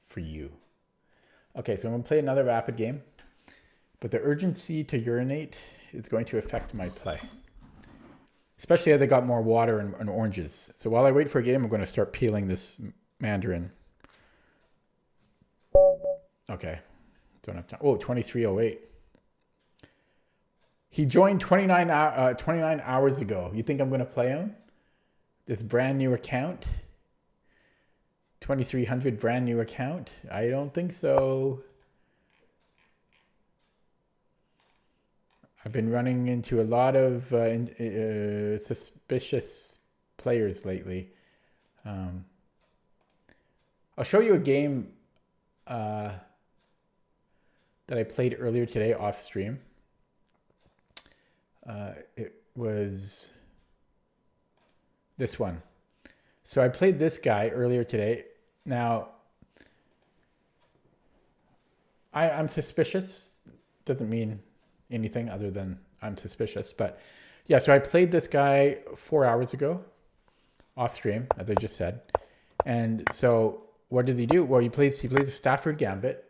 S1: for you. Okay, so I'm going to play another rapid game, but the urgency to urinate is going to affect my play, especially as I got more water and oranges. So while I wait for a game, I'm going to start peeling this mandarin. Okay, don't have time. Oh, 23:08. He joined 29 hours ago. You think I'm going to play him? This brand new account? 2300 brand new account? I don't think so. I've been running into a lot of suspicious players lately. I'll show you a game that I played earlier today off stream. It was this one. So I played this guy earlier today. Now, I'm suspicious. Doesn't mean anything other than I'm suspicious. But yeah, so I played this guy 4 hours ago off stream, as I just said. And so what does he do? Well, he plays a Stafford Gambit.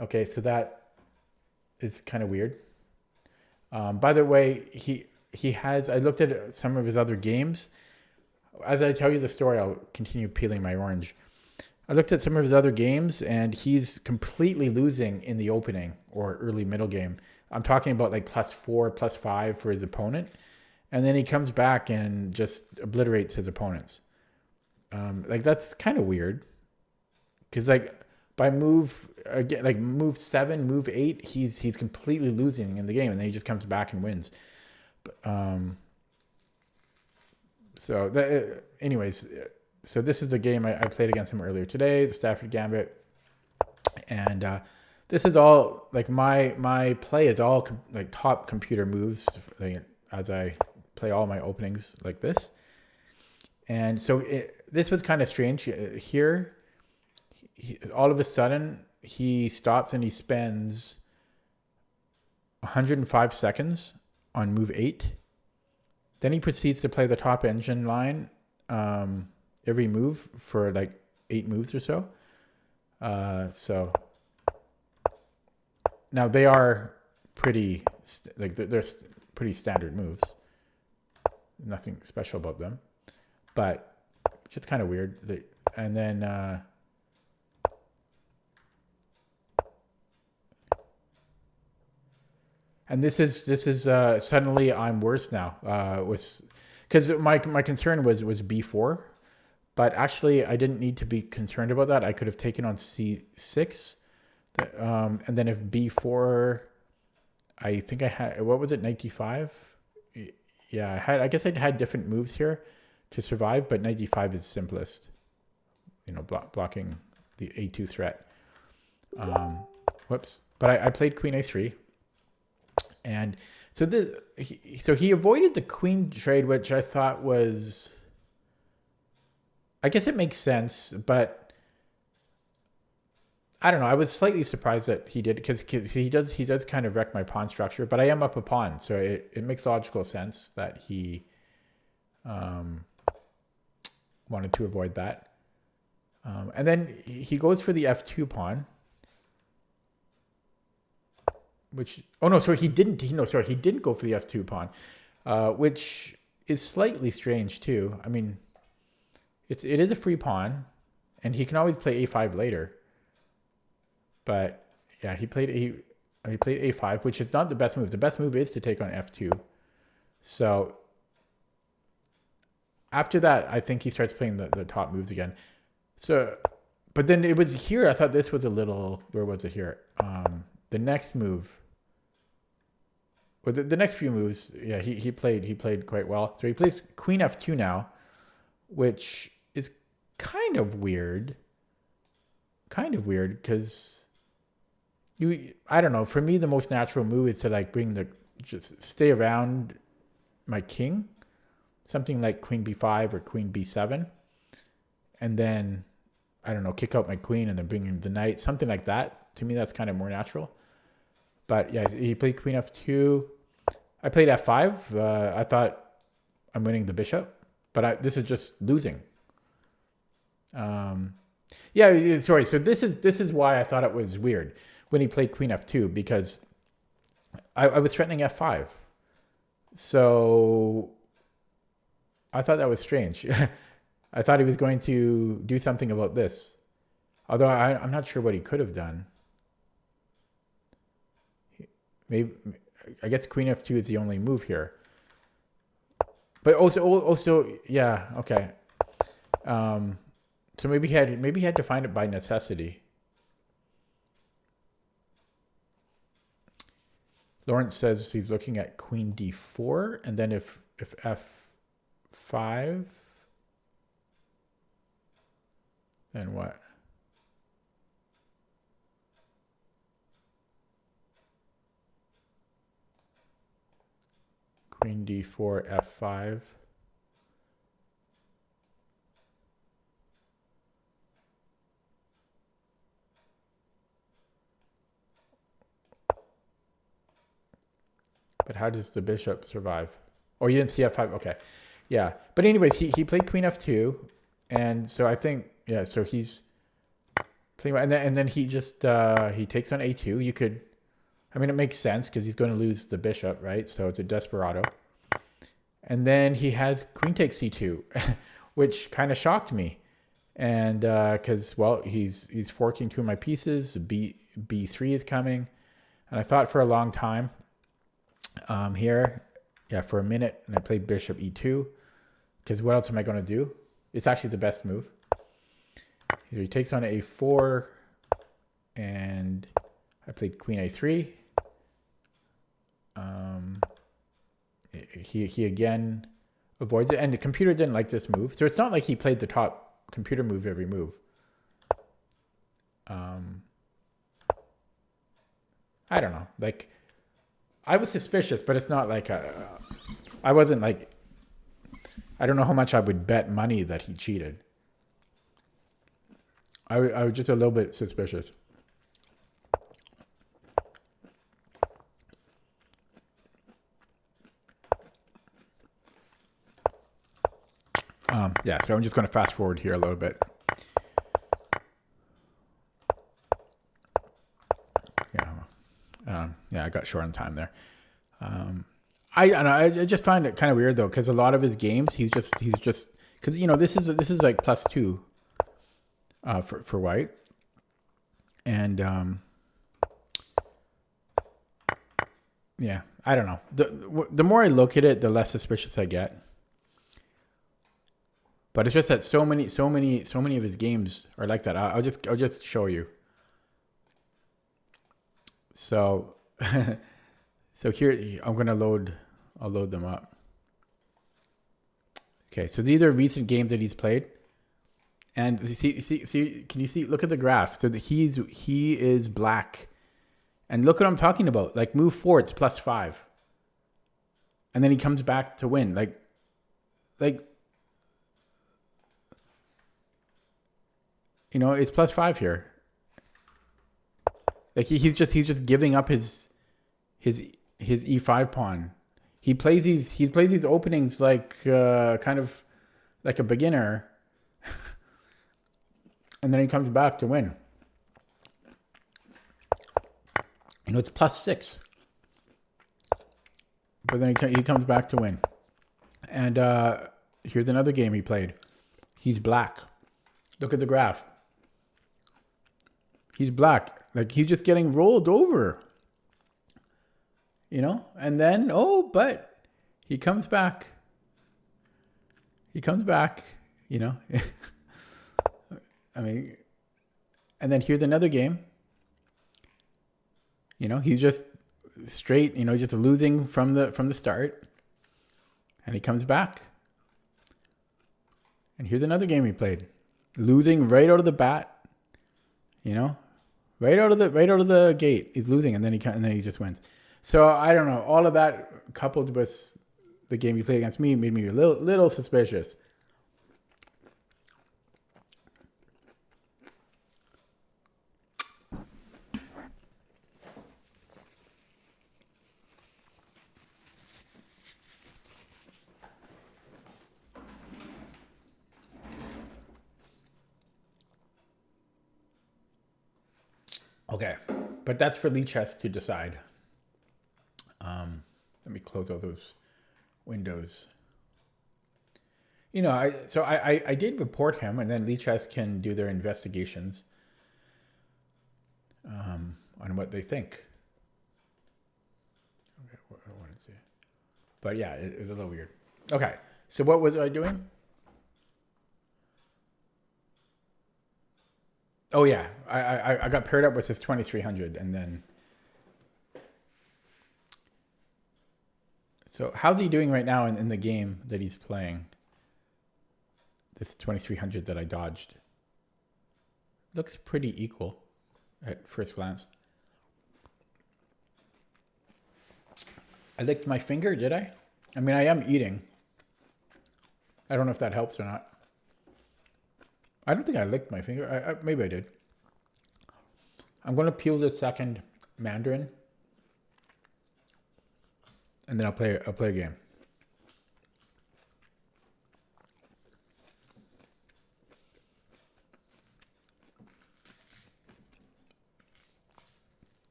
S1: Okay, so that is kind of weird. By the way, he has, I looked at some of his other games. As I tell you the story, I'll continue peeling my orange. I looked at some of his other games, and he's completely losing in the opening or early middle game. I'm talking about like +4, +5 for his opponent. And then he comes back and just obliterates his opponents. Like, that's kind of weird. Because, like, by move, again, like move 7, move 8, he's completely losing in the game. And then he just comes back and wins. So, anyways, so this is a game I played against him earlier today, the Stafford Gambit. And this is all, like, my play is all, like, top computer moves, like, as I play all my openings like this. And so this was kind of strange. Here, all of a sudden, he stops and he spends 105 seconds on move 8. Then he proceeds to play the top engine line every move for like 8 moves or so. So now they are pretty, like they're pretty standard moves. Nothing special about them, but just kind of weird. And then and this is suddenly I'm worse now. Was because my concern was b4, but actually I didn't need to be concerned about that. I could have taken on c6, and then if b4, I think I had, what was it, 95? Yeah, I guess I had different moves here to survive, but 95 is simplest. You know, blocking the a2 threat. Whoops. But I played queen a3. And so he avoided the queen trade, which I thought was, I guess it makes sense, but I don't know. I was slightly surprised that he did, because he does kind of wreck my pawn structure, but I am up a pawn, so it makes logical sense that he wanted to avoid that. And then he goes for the f2 pawn, which, oh no, sorry, he didn't go for the f2 pawn, which is slightly strange too. I mean, it is a free pawn, and he can always play a5 later. But yeah, he played a5, which is not the best move. The best move is to take on f2. So after that, I think he starts playing the top moves again. So, but then it was here. I thought this was a little, where was it here? The next move, or the next few moves, yeah, he played quite well. So he plays queen f2 now, which is kind of weird. Because I don't know. For me, the most natural move is to like just stay around my king, something like queen b5 or queen b7, and then I don't know, kick out my queen and then bring in the knight, something like that. To me, that's kind of more natural. But yeah, he played queen f2. I played f5. I thought I'm winning the bishop, but this is just losing. Yeah, sorry. So this is why I thought it was weird when he played queen f2, because I was threatening f5. So I thought that was strange. I thought he was going to do something about this. Although I'm not sure what he could have done. Maybe, I guess queen f2 is the only move here. But also yeah, okay. So maybe he had to find it by necessity. Lawrence says he's looking at queen d4, and then if f5, Then what? Queen d4, f5. But how does the bishop survive? Oh, you didn't see f5? Okay. Yeah. But anyways, he played queen f2. And so I think, yeah, so he's playing, and then he just, he takes on a2. You could, I mean, it makes sense because he's going to lose the bishop, right? So it's a desperado. And then he has queen takes c2, which kind of shocked me. And because, well, he's forking two of my pieces. B3 is coming. And I thought for a long time here, yeah, for a minute, and I played bishop e2. Because what else am I going to do? It's actually the best move. He takes on a4, and I played queen a3. He again avoids it, and the computer didn't like this move. So it's not like he played the top computer move every move. I don't know. Like, I was suspicious, but it's not like I wasn't like, I don't know how much I would bet money that he cheated. I was just a little bit suspicious. Yeah, so I'm just going to fast forward here a little bit. Yeah, I got short on time there. I just find it kind of weird though, because a lot of his games, he's just because this is like +2 for white, and yeah, I don't know. The more I look at it, the less suspicious I get. But it's just that so many of his games are like that. I'll just show you. So, so here I'm gonna I'll load them up. Okay, so these are recent games that he's played, and see, can you see? Look at the graph. So he is black, and look what I'm talking about. Like move 4, it's +5, and then he comes back to win. Like. It's +5 here. Like he's just giving up his e5 pawn. He plays these openings like kind of like a beginner, and then he comes back to win. It's +6, but then he comes back to win. And here's another game he played. He's black. Look at the graph. He's black. Like he's just getting rolled over. And then, but he comes back. I mean, and then here's another game. He's just straight, just losing from the start. And he comes back. And here's another game he played. Losing right out of the bat. Right out of the gate, he's losing, and then he just wins. So I don't know. All of that coupled with the game he played against me made me a little suspicious. Okay, but that's for Lichess to decide. Let me close all those windows. I did report him, and then Lichess can do their investigations on what they think. Okay, what I wanted to, but yeah, it was a little weird. Okay, so what was I doing? Oh yeah, I got paired up with this 2300, and then. So how's he doing right now in the game that he's playing? This 2300 that I dodged. looks pretty equal at first glance. I licked my finger, did I? I mean, I am eating. I don't know if that helps or not. I don't think I licked my finger. Maybe I did. I'm going to peel the second mandarin. And then I'll play a game.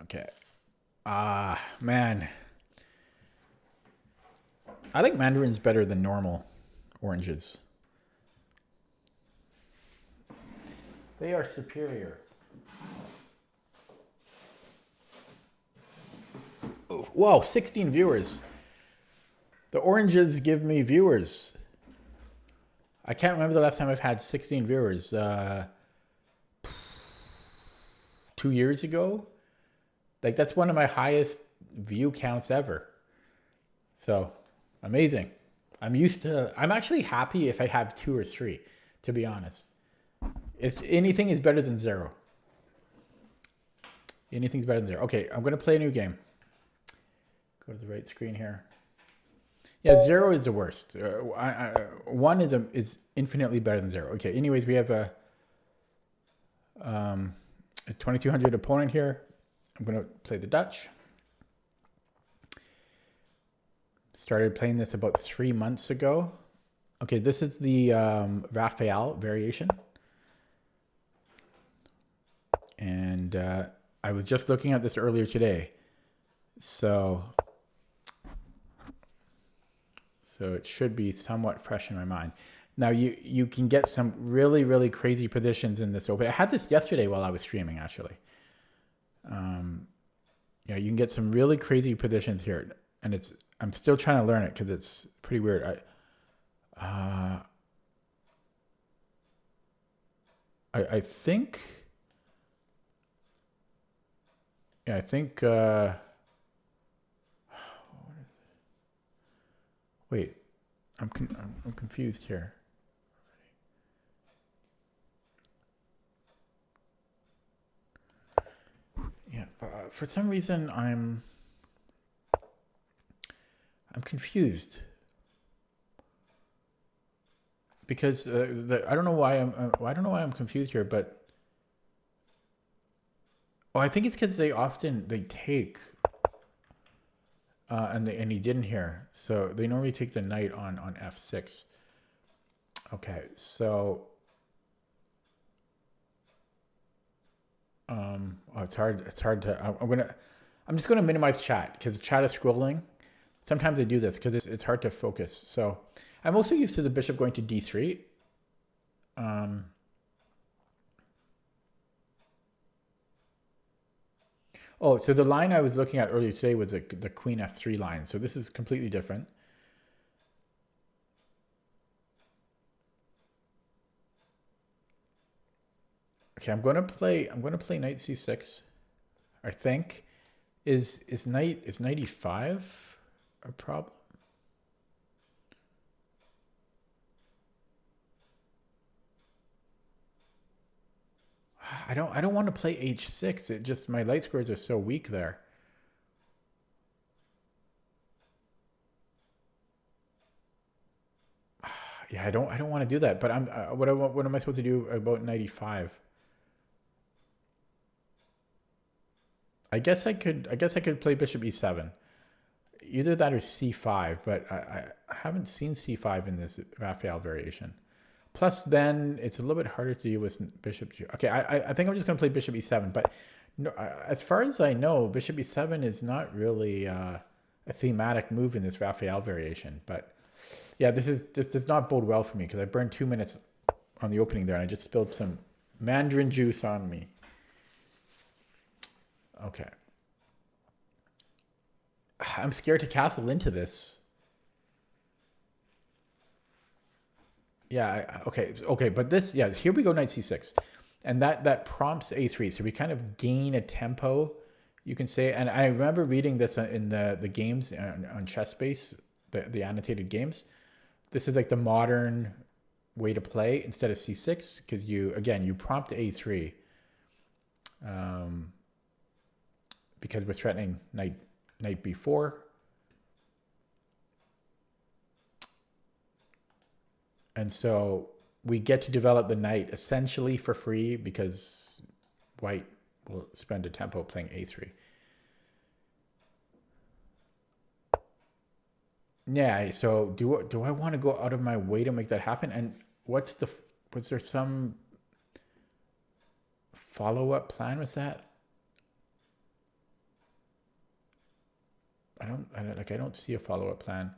S1: Okay. Man. I like mandarins better than normal oranges. They are superior. Oh, whoa, 16 viewers. The oranges give me viewers. I can't remember the last time I've had 16 viewers. 2 years ago? Like, that's one of my highest view counts ever. So, amazing. I'm actually happy if I have 2 or 3, to be honest. Anything is better than 0. Anything's better than 0. Okay, I'm going to play a new game. Go to the right screen here. Yeah, 0 is the worst. 1 is infinitely better than 0. Okay, anyways, we have a 2200 opponent here. I'm going to play the Dutch. Started playing this about 3 months ago. Okay, this is the Raphael variation. And I was just looking at this earlier today. So it should be somewhat fresh in my mind. Now, you can get some really, really crazy positions in this open. I had this yesterday while I was streaming, actually. Yeah, you can get some really crazy positions here. And I'm still trying to learn it because it's pretty weird. I think... Yeah, I think... wait, I'm confused here. Yeah, for some reason I'm confused because I don't know why I'm confused here, but I think it's because they take and he didn't here, so they normally take the knight on f6. Okay, so it's hard to I'm just gonna minimize chat because chat is scrolling. Sometimes I do this because it's hard to focus. So I'm also used to the bishop going to d3. Oh, so the line I was looking at earlier today was the queen f3 line. So this is completely different. Okay, I'm gonna play knight c6. I think is knight e5 a problem? I don't want to play h6. It just, my light squares are so weak there. Yeah, I don't want to do that. But what am I supposed to do about knight e5? I guess I could play bishop e7. Either that or c5, but I haven't seen c5 in this Raphael variation. Plus, then it's a little bit harder to deal with bishop g. Okay, I think I'm just going to play bishop e7. But no, as far as I know, bishop e7 is not really a thematic move in this Raphael variation. But yeah, this does not bode well for me because I burned 2 minutes on the opening there, and I just spilled some mandarin juice on me. Okay. I'm scared to castle into this. Yeah, okay, but this, yeah, here we go, knight c6. And that prompts a3, so we kind of gain a tempo, you can say. And I remember reading this in the games on ChessBase, the annotated games. This is like the modern way to play instead of c6, because you prompt a3, because we're threatening knight b4. And so we get to develop the knight essentially for free because white will spend a tempo playing a3. Yeah, so do I want to go out of my way to make that happen? And was there some follow-up plan with that? I don't see a follow-up plan.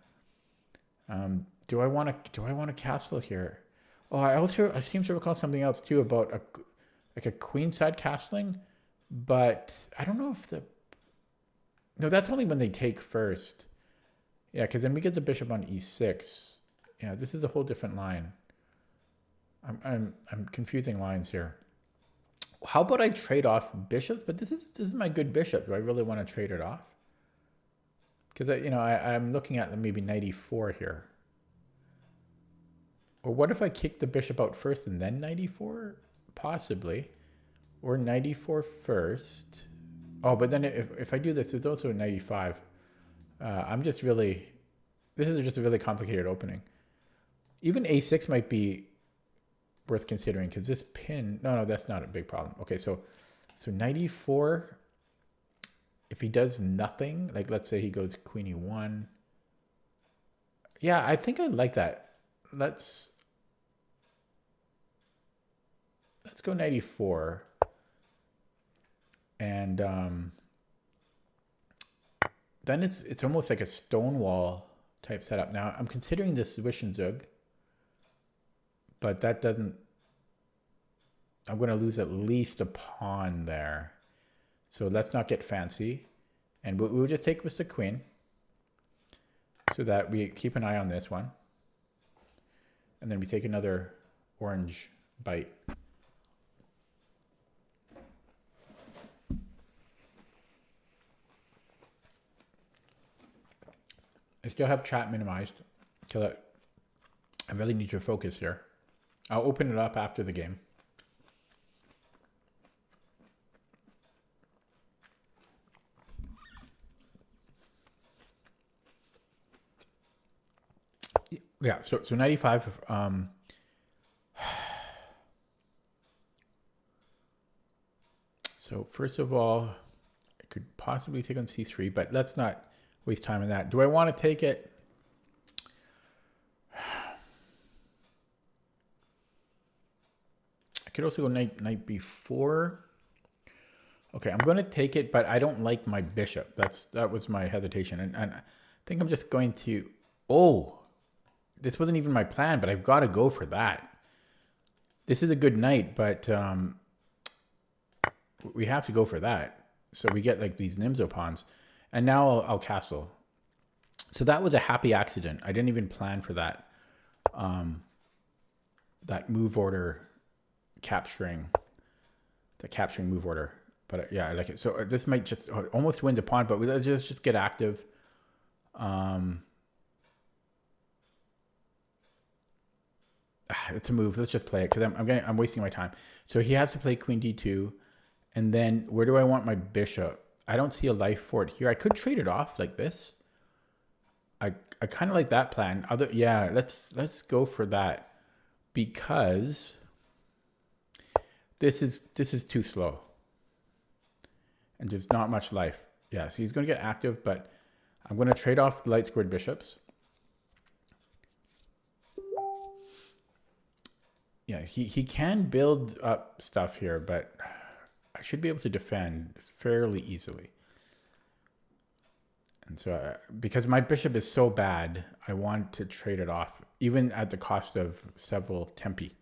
S1: Do I want to castle here? Oh, I seem to recall something else too about a queenside castling, but I don't know if no, that's only when they take first. Yeah, because then we get the bishop on e6. Yeah, this is a whole different line. I'm confusing lines here. How about I trade off bishops? But this is my good bishop. Do I really want to trade it off? Because I'm looking at maybe knight e4 here. Or what if I kick the bishop out first and then knight e4? Possibly. Or knight e4 first. Oh, but then if I do this, there's also a knight e5. This is just a really complicated opening. Even a6 might be worth considering because this pin, no, that's not a big problem. Okay, so knight e4, if he does nothing, like let's say he goes queen e1. Yeah, I think I like that. Let's go knight e4. And then it's almost like a stonewall type setup. Now I'm considering this Zwischenzug, but that doesn't. I'm going to lose at least a pawn there, so let's not get fancy, and we'll just take with the queen, so that we keep an eye on this one, and then we take another orange bite. I still have chat minimized because I really need to focus here. I'll open it up after the game. Yeah, so 95. So first of all, I could possibly take on c3, but let's not waste time on that. Do I want to take it? I could also go knight b4. Okay, I'm going to take it, but I don't like my bishop. That was my hesitation, and I think I'm just going to. Oh, this wasn't even my plan, but I've got to go for that. This is a good knight, but we have to go for that. So we get like these Nimzo pawns. And now I'll castle. So that was a happy accident. I didn't even plan for that. That move order capturing move order. But yeah, I like it. So this might just almost win the pawn, but let's just get active. It's a move. Let's just play it because I'm wasting my time. So he has to play queen d2, and then where do I want my bishop? I don't see a life for it here. I could trade it off like this. I kind of like that plan. Yeah, let's go for that because this is too slow. And there's not much life. Yeah, so he's going to get active, but I'm going to trade off the light squared bishops. Yeah, he can build up stuff here, but I should be able to defend fairly easily. And so, because my bishop is so bad, I want to trade it off, even at the cost of several tempi.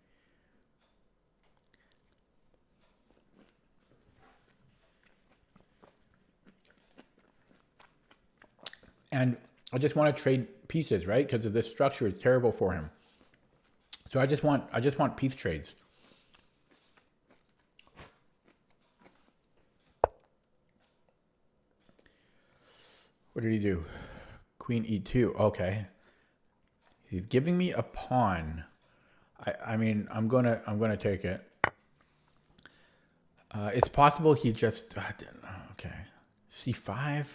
S1: And I just want to trade pieces, right? Because of this structure is terrible for him. So I just want piece trades. What did he do? Queen e2. Okay. He's giving me a pawn. I mean, I'm gonna take it. It's possible he just okay. C5.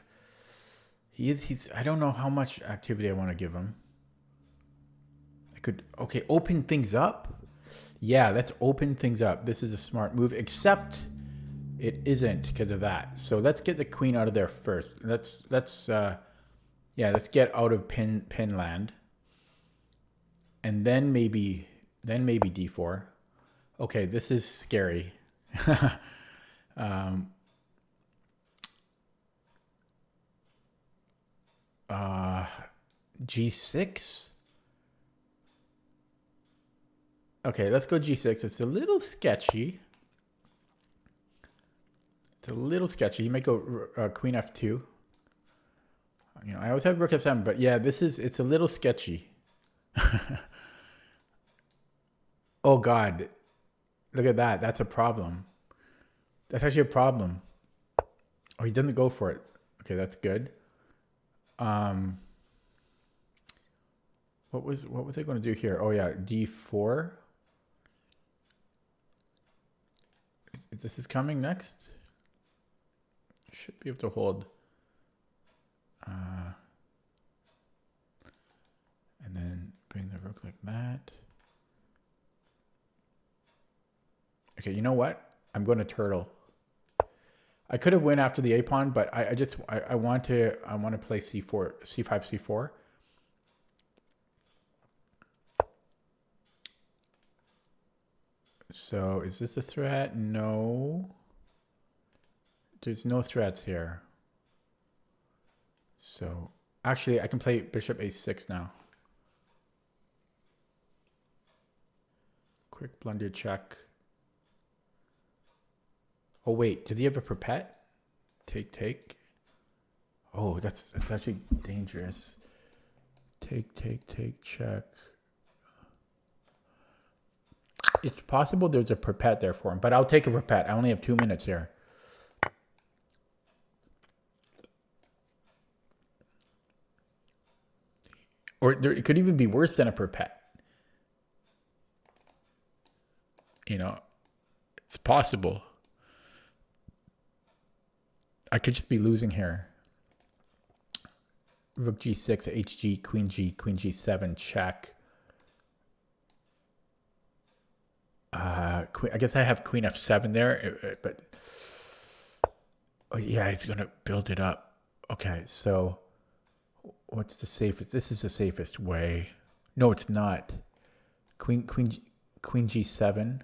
S1: He's. I don't know how much activity I want to give him. I could open things up. Yeah, let's open things up. This is a smart move, except it isn't because of that. So let's get the queen out of there first. Let's get out of pin land, and then maybe d4. Okay, this is scary. G6. Okay, let's go G6. It's a little sketchy. He might go Queen F2. You know, I always have Rook F7, but yeah, it's a little sketchy. Oh God, look at that. That's a problem. That's actually a problem. Oh, he doesn't go for it. Okay, that's good. What was I going to do here? Oh yeah, D4. This is coming next. Should be able to hold. And then bring the rook like that. Okay, you know what? I'm going to turtle. I could have win after the A pawn, but I want to play C4, C5, C4. So is this a threat? No. There's no threats here. So actually I can play bishop A6 now. Quick blunder check. Oh wait, does he have a perpet? Take. Oh, that's actually dangerous. Take, check. It's possible there's a perpet there for him, but I'll take a perpet. I only have 2 minutes here. Or it could even be worse than a perpet. You know, it's possible. I could just be losing here. Rook G6, HG, Queen G7, check. I guess I have Queen F7 there, but oh yeah, he's gonna build it up. Okay, so what's the safest? This is the safest way. No, it's not. Queen G7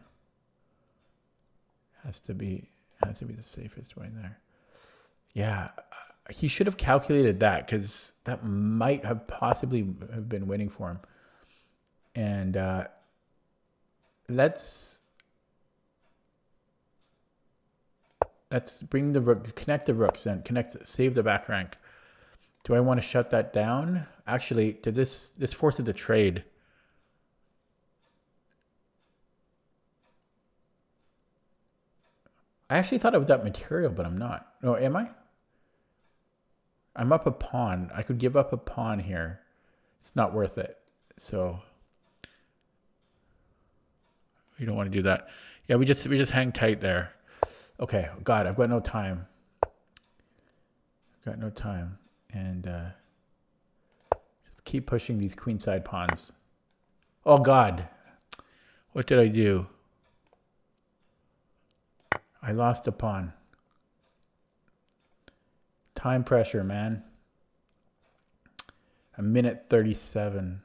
S1: has to be the safest way there. Yeah, he should have calculated that because that might have possibly have been winning for him. And let's bring the rook, connect the rooks, and save the back rank. Do I want to shut that down? Actually, this forces a trade. I actually thought I was up material, but I'm not. No, am I? I'm up a pawn. I could give up a pawn here. It's not worth it. So we don't want to do that. Yeah, we just hang tight there. Okay, God, I've got no time. And just keep pushing these queenside pawns. Oh God, what did I do? I lost a pawn. Time pressure, man. 1:37.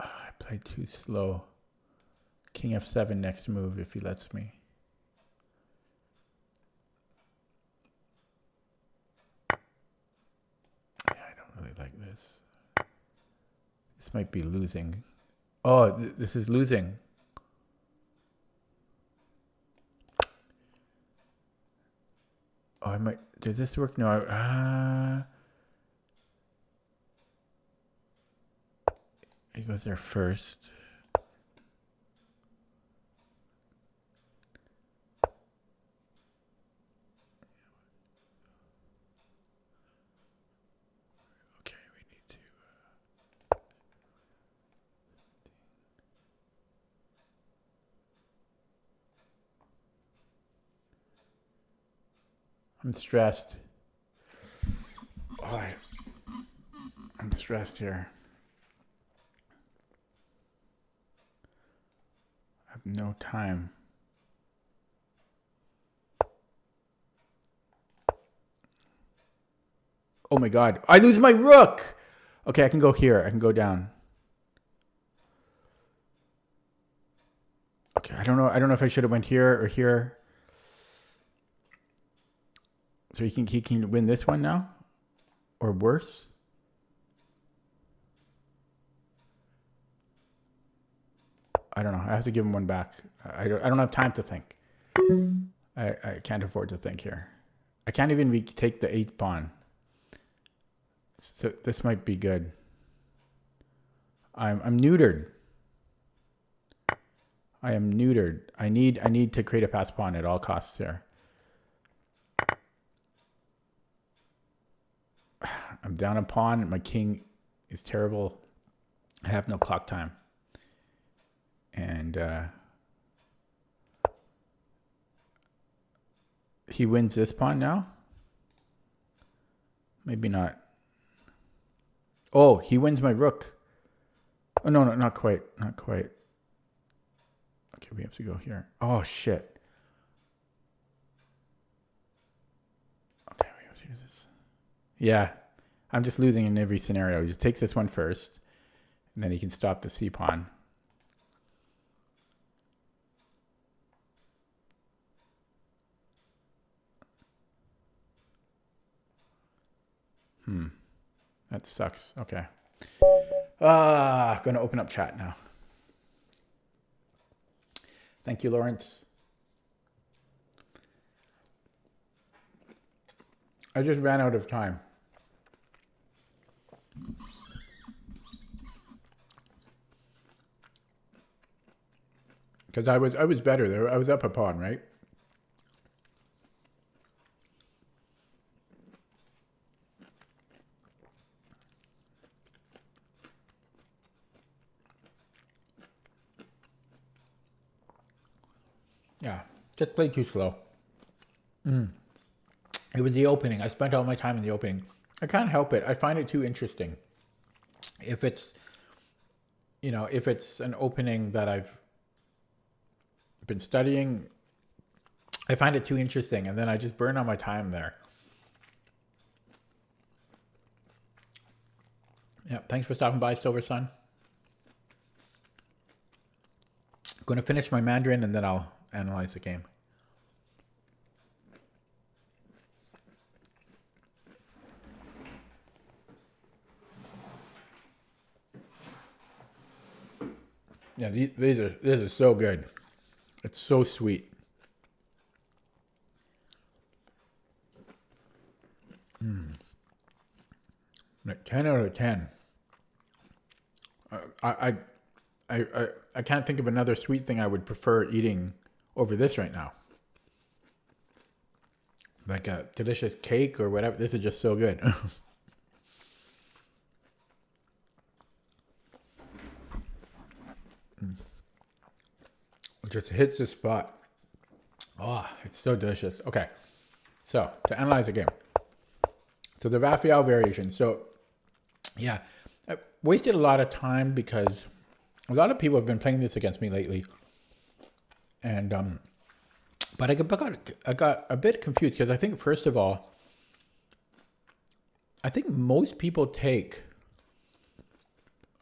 S1: I played too slow. King F7 next move if he lets me. Yeah, I don't really like this. This might be losing. Oh, this is losing. Oh, I might. Does this work? No. He goes there first. Okay, we need to. I'm stressed. Oh, I'm stressed here. I have no time. Oh my god. I lose my rook! Okay, I can go here. I can go down. Okay, I don't know. I don't know if I should have went here or here. So he can win this one now? Or worse? I don't know. I have to give him one back. I don't have time to think. I can't afford to think here. I can't even take the 8th pawn. So this might be good. I'm neutered. I am neutered. I need to create a pass pawn at all costs here. I'm down a pawn. My king is terrible. I have no clock time. And he wins this pawn now? Maybe not. Oh, he wins my rook. Oh, no, not quite. Not quite. Okay, we have to go here. Oh, shit. Okay, we have to use this. Yeah, I'm just losing in every scenario. He just takes this one first, and then he can stop the C pawn. That sucks. Okay. Going to open up chat now. Thank you, Lawrence. I just ran out of time. Because I was better there. I was up a pawn, right? Yeah, just played too slow. It was the opening. I spent all my time in the opening. I can't help it. I find it too interesting. If it's, if it's an opening that I've been studying, I find it too interesting, and then I just burn all my time there. Yeah, thanks for stopping by, Silver Sun. I'm going to finish my Mandarin, and then I'll analyze the game. Yeah, this is so good. It's so sweet. 10 out of 10. I can't think of another sweet thing I would prefer eating over this right now. Like a delicious cake or whatever. This is just so good. It just hits the spot. Oh, it's so delicious. Okay, so to analyze the game. So the Raphael variation. So yeah, I wasted a lot of time because a lot of people have been playing this against me lately. And but I got a bit confused because I think, first of all, I think most people take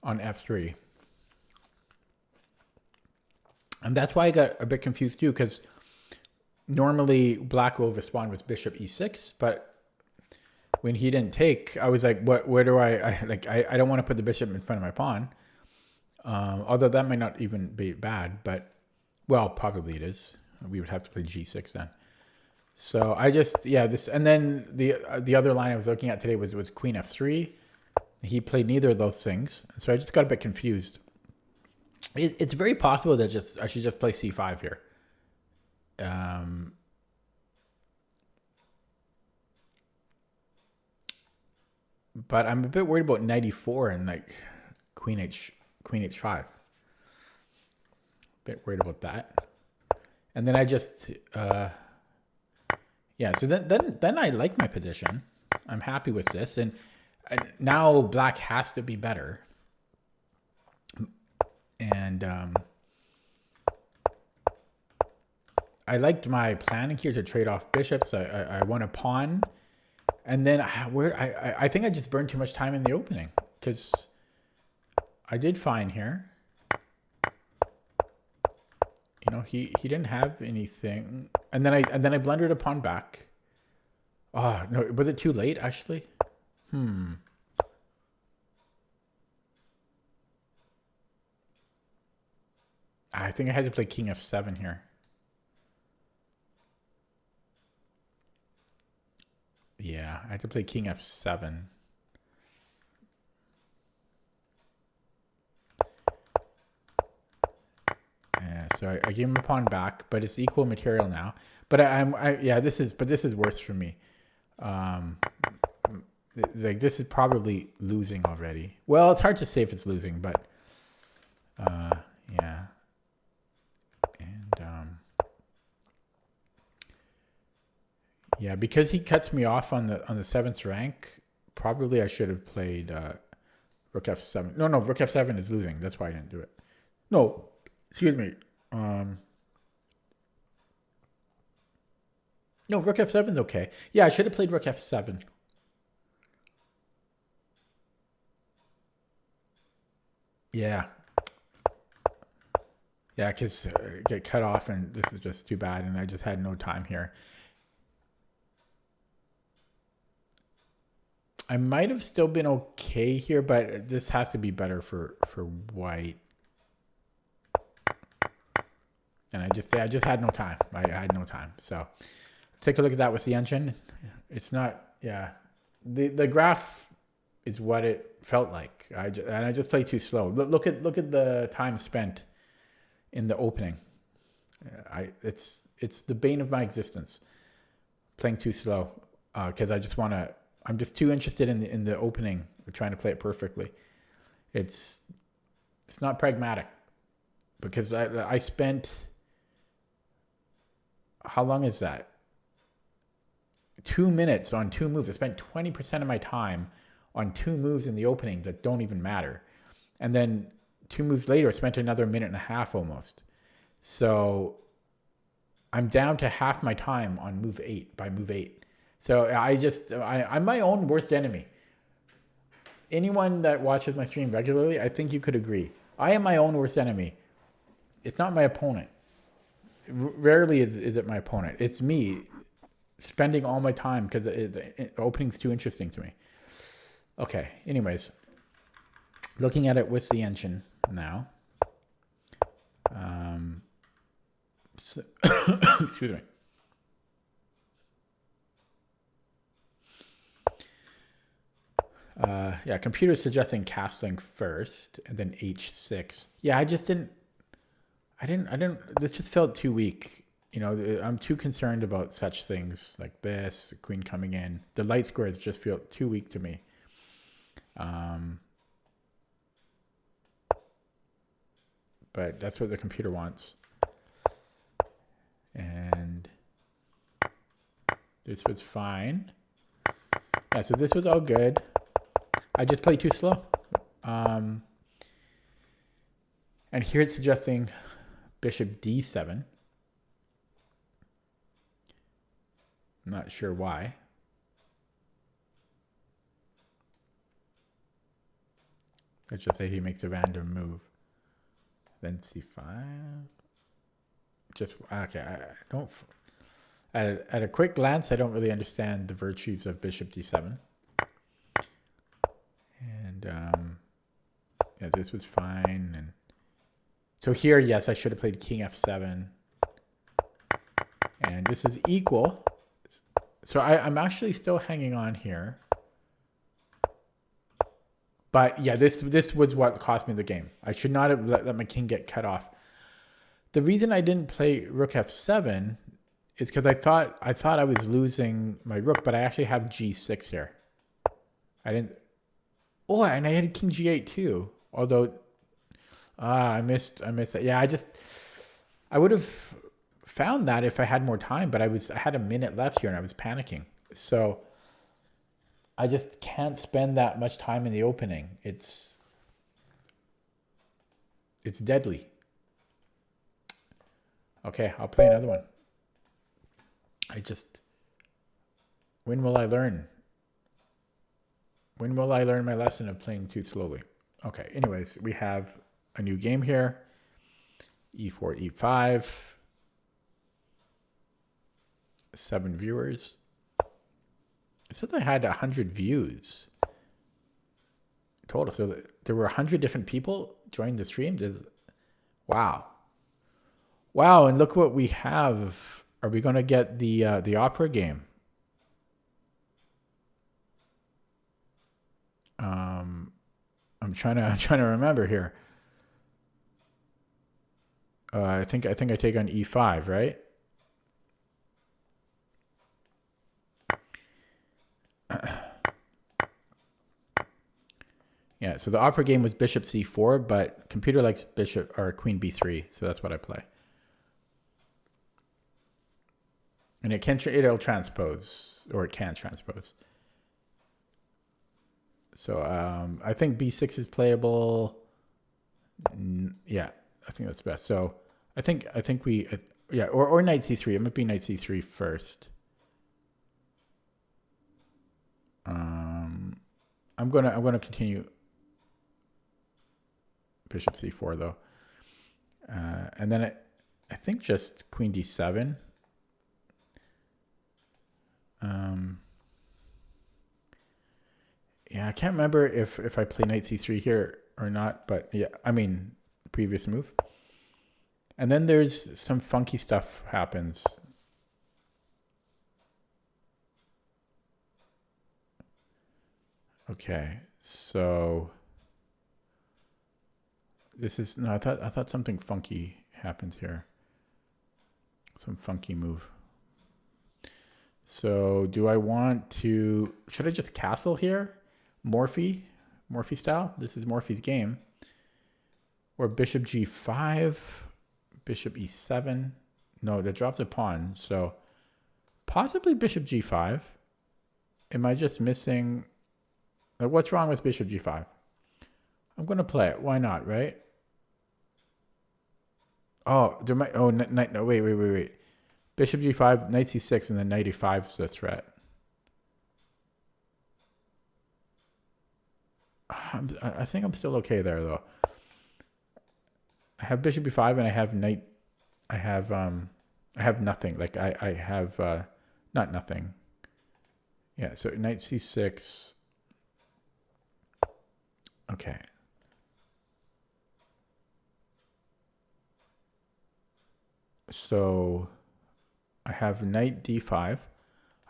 S1: on F3. And that's why I got a bit confused too, because normally Black will respond with Bishop E6, but when he didn't take, I was like, where do I don't want to put the bishop in front of my pawn. Although that might not even be bad, but, well, probably it is. We would have to play G6 then. So I just, yeah, this, and then the other line I was looking at today was Queen F3. He played neither of those things. So I just got a bit confused. It's very possible that I should just play C5 here. But I'm a bit worried about knight e4 and like queen h5. Bit worried about that. And then I just Yeah, so then I like my position. I'm happy with this, and now black has to be better. And I liked my planning here to trade off bishops. I won a pawn, and then I think I just burned too much time in the opening because I did fine here. You know, he didn't have anything, and then I blundered a pawn back. Oh no, was it too late actually? I think I had to play king f7 here. Yeah, I had to play king f7. Yeah, so I gave him a pawn back, but it's equal material now. But this is worse for me. Like this is probably losing already. Well, it's hard to say if it's losing, but yeah. And yeah, because he cuts me off on the seventh rank, probably I should have played rook f7. No, rook f7 is losing. That's why I didn't do it. No, excuse me. No, rook f7 is okay. Yeah, I should have played rook f7. Yeah. Yeah, because get cut off, and this is just too bad, and I just had no time here. I might have still been okay here, but this has to be better for white. And I just had no time. I had no time. So take a look at that with the engine. It's not, yeah. The graph is what it felt like. I just played too slow. Look at the time spent in the opening. It's the bane of my existence. Playing too slow because I'm just too interested in the opening, trying to play it perfectly. It's not pragmatic because I spent, how long is that? 2 minutes on 2 moves. I spent 20% of my time on 2 moves in the opening that don't even matter. And then 2 moves later, I spent another minute and a half almost. So I'm down to half my time on move 8 by move 8. So I'm my own worst enemy. Anyone that watches my stream regularly, I think you could agree. I am my own worst enemy. It's not my opponent. Rarely is it my opponent. It's me spending all my time because the opening's too interesting to me. Okay, anyways. Looking at it with the engine now. Excuse me. Yeah, computer suggesting castling first and then h6. Yeah, I didn't, this just felt too weak. You know, I'm too concerned about such things like this, the queen coming in. The light squares just feel too weak to me. But that's what the computer wants. And this was fine. Yeah, so this was all good. I just played too slow. And here it's suggesting bishop d7. I'm not sure why. Let's just say he makes a random move. Then c5. Just, okay, I don't, at a quick glance, I don't really understand the virtues of bishop d7. And yeah, this was fine. And so here, yes, I should have played king f7. And this is equal. So I'm actually still hanging on here. But yeah, this was what cost me the game. I should not have let my king get cut off. The reason I didn't play rook f7 is because I thought I was losing my rook, but I actually have g6 here. I didn't. Oh, and I had king g8 too. Although, I missed it. Yeah, I would have found that if I had more time, but I had a minute left here and I was panicking. So I just can't spend that much time in the opening. It's deadly. Okay, I'll play another one. When will I learn? When will I learn my lesson of playing too slowly? Okay, anyways, we have a new game here. E4, E5. 7 viewers. It said I had 100 views total. So there were 100 different people joined the stream. Wow. Wow, and look what we have. Are we going to get the opera game? I'm trying to remember here. I think I take on E5, right? Yeah, so the opera game was bishop c4, but computer likes bishop or queen b3, so that's what I play. And it'll transpose, or it can transpose. So I think b6 is playable. Yeah, I think that's best. So I think we yeah, or knight c3. It might be knight c3 first. I'm gonna continue bishop c4 though, and then I think just queen d7. Yeah, I can't remember if I play knight c3 here or not, but yeah, I mean previous move. And then there's some funky stuff happens. Okay, so this is no. I thought something funky happens here. Some funky move. So do I want to? Should I just castle here? Morphe style. This is Morphe's game. Or bishop g5, bishop e7. No, that drops a pawn. So possibly bishop g5. Am I just missing? Like, what's wrong with bishop g5? I'm going to play it. Why not, right? Oh, there might. Oh, knight. No, wait. Bishop g5, knight c6, and then knight e5 is the threat. I think I'm still okay there, though. I have bishop b5, and I have knight. I have nothing. Like I have not nothing. Yeah. So knight c6. Okay. So I have knight d5.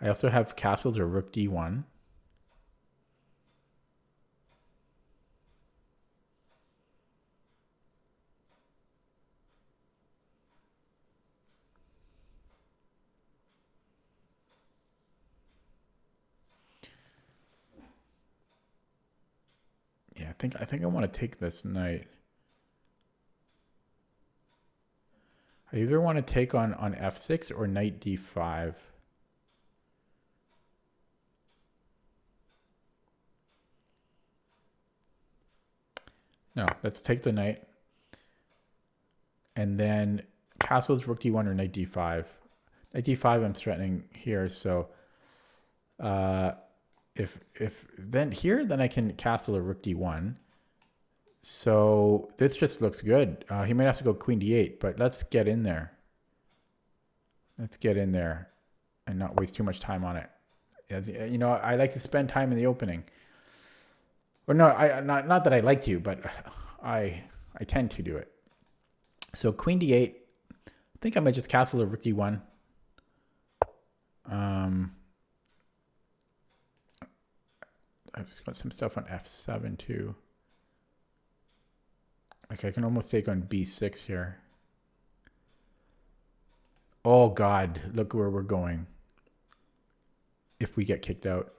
S1: I also have castles or rook d1. Yeah, I think I want to take this knight. I either want to take on f6 or knight d5. No, let's take the knight. And then castles, rook d1 or knight d5. Knight d5 I'm threatening here, so if then here, then I can castle a rook d1. So this just looks good. He might have to go queen d8, but let's get in there. Let's get in there and not waste too much time on it. As, you know, I like to spend time in the opening. Or no, not that I like to, but I tend to do it. So queen d8. I think I might just castle a rook d1. I've just got some stuff on f7 too. Like I can almost take on b6 here. Oh God, look where we're going. If we get kicked out.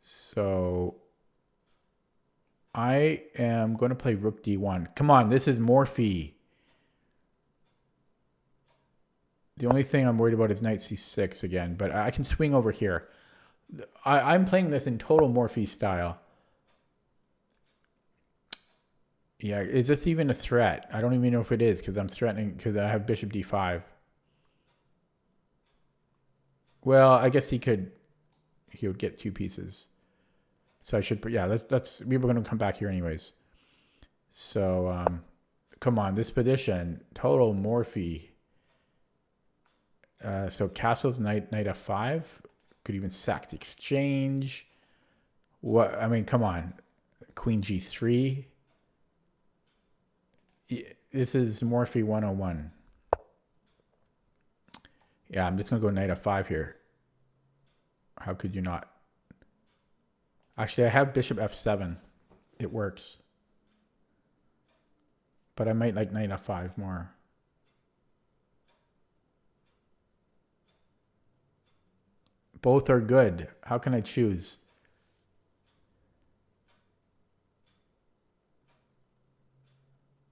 S1: So I am going to play rook d1. Come on, this is Morphe. The only thing I'm worried about is knight c6 again, but I can swing over here. I'm playing this in total Morphe style. Yeah, is this even a threat? I don't even know if it is because I'm threatening because I have bishop d5. Well, I guess he would get 2 pieces. So I should, yeah, we were going to come back here anyways. So, come on, this position, total Morphe. So castles, knight f5, could even sack the exchange. What, I mean, come on, queen g3. This is Morphe 101. Yeah, I'm just going to go knight f5 here. How could you not? Actually, I have bishop f7. It works. But I might like knight f5 more. Both are good. How can I choose?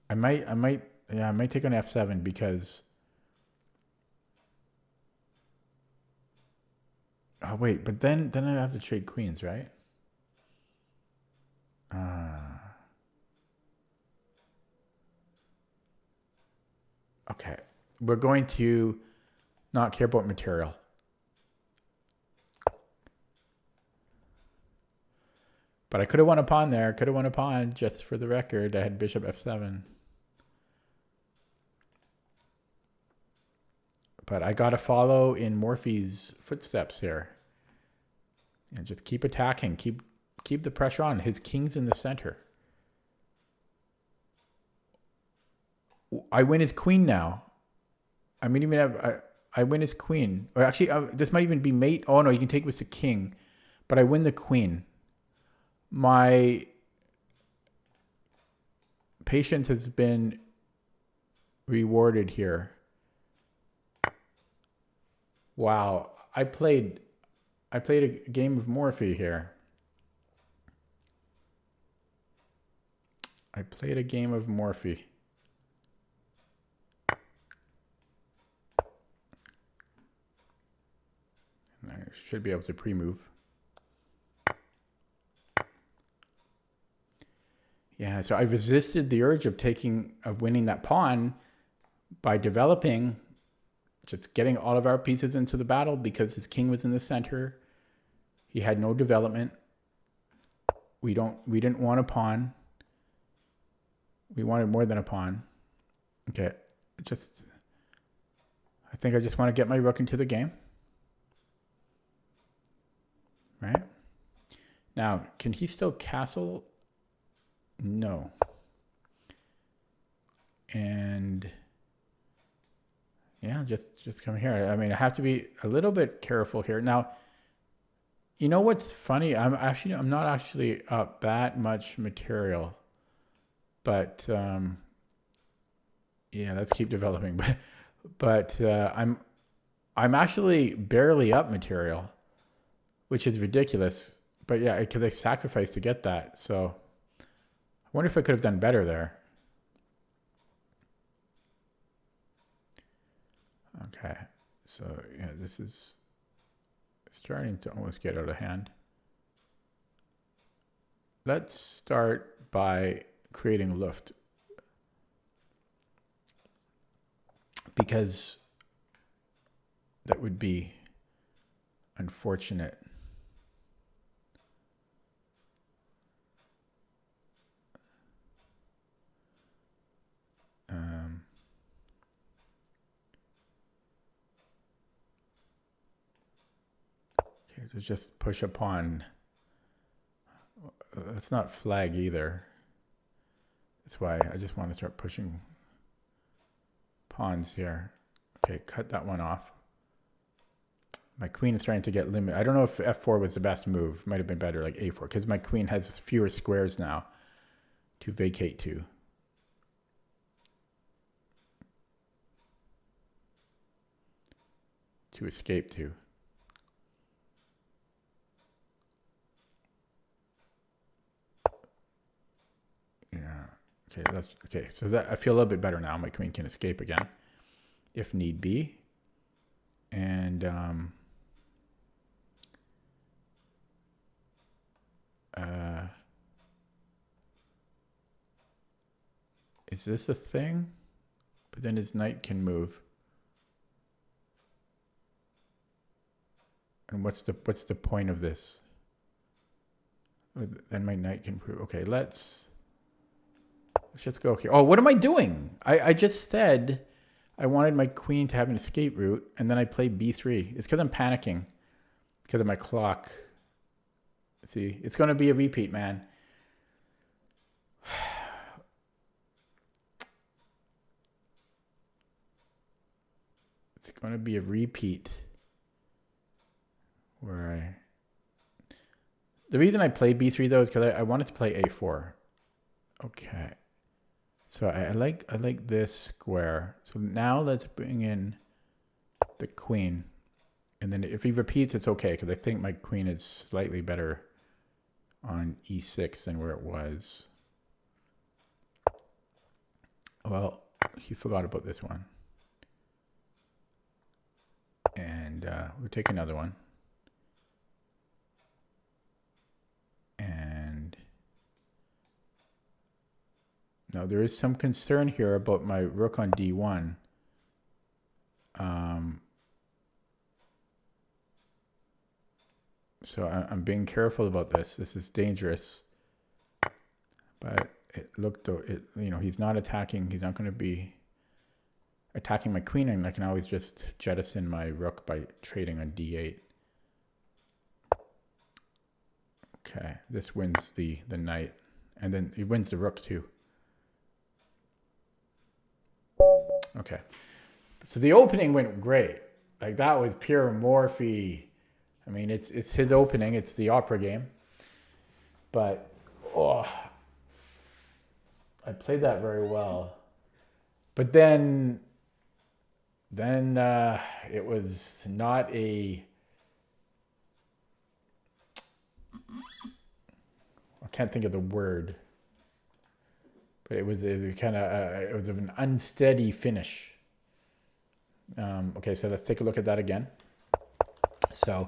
S1: I might take on f7 because. Oh wait, but then I have to trade queens, right? Okay, we're going to not care about material. But I could have won a pawn there. Could have won a pawn, just for the record. I had bishop f7. But I got to follow in Morphe's footsteps here. And just keep attacking. Keep the pressure on. His king's in the center. I win his queen now. I mean, even I win his queen. Or actually, this might even be mate. Oh, no, you can take with the king. But I win the queen. My patience has been rewarded here. Wow, I played a game of Morphe here. I played a game of Morphe. I should be able to pre-move. Yeah, so I resisted the urge of winning that pawn by developing, just getting all of our pieces into the battle because his king was in the center. He had no development. We didn't want a pawn. We wanted more than a pawn. Okay, I think I just want to get my rook into the game. Right? Now, can he still castle? No. And yeah, just come here. I mean, I have to be a little bit careful here. Now, you know what's funny? I'm not actually up that much material. But yeah, let's keep developing. But I'm actually barely up material, which is ridiculous. But yeah, because I sacrificed to get that. So I wonder if I could have done better there. Okay, so yeah, this is starting to almost get out of hand. Let's start by creating Luft. Because that would be unfortunate. Okay, so just push a pawn. That's not flag either. That's why I just want to start pushing pawns here. Okay, cut that one off. My queen is trying to get limit. I don't know if f4 was the best move. Might have been better like a4 because my queen has fewer squares now to vacate to. To escape to. Yeah. Okay, that's okay. So that I feel a little bit better now. My queen can escape again if need be. And is this a thing? But then his knight can move. And what's the point of this? Then my knight can move. Okay, let's just go here. Oh, what am I doing? I just said I wanted my queen to have an escape route, and then I played b3. It's because I'm panicking because of my clock. See, it's going to be a repeat, man. It's going to be a repeat where the reason I played b3 though is because I wanted to play a4. Okay. So I like this square. So now let's bring in the queen. And then if he repeats, it's okay, because I think my queen is slightly better on e6 than where it was. Well, he forgot about this one. And we'll take another one. And now there is some concern here about my rook on d1. So I'm being careful about this. This is dangerous. But it looked, he's not attacking. He's not going to be attacking my queen, and I can always just jettison my rook by trading on d8. Okay, this wins the knight, and then he wins the rook too. Okay, so the opening went great. Like, that was pure Morphe. I mean, it's his opening. It's the opera game. But, I played that very well. But then it was not a... I can't think of the word. But it was kind of it was an unsteady finish. Okay, so let's take a look at that again. So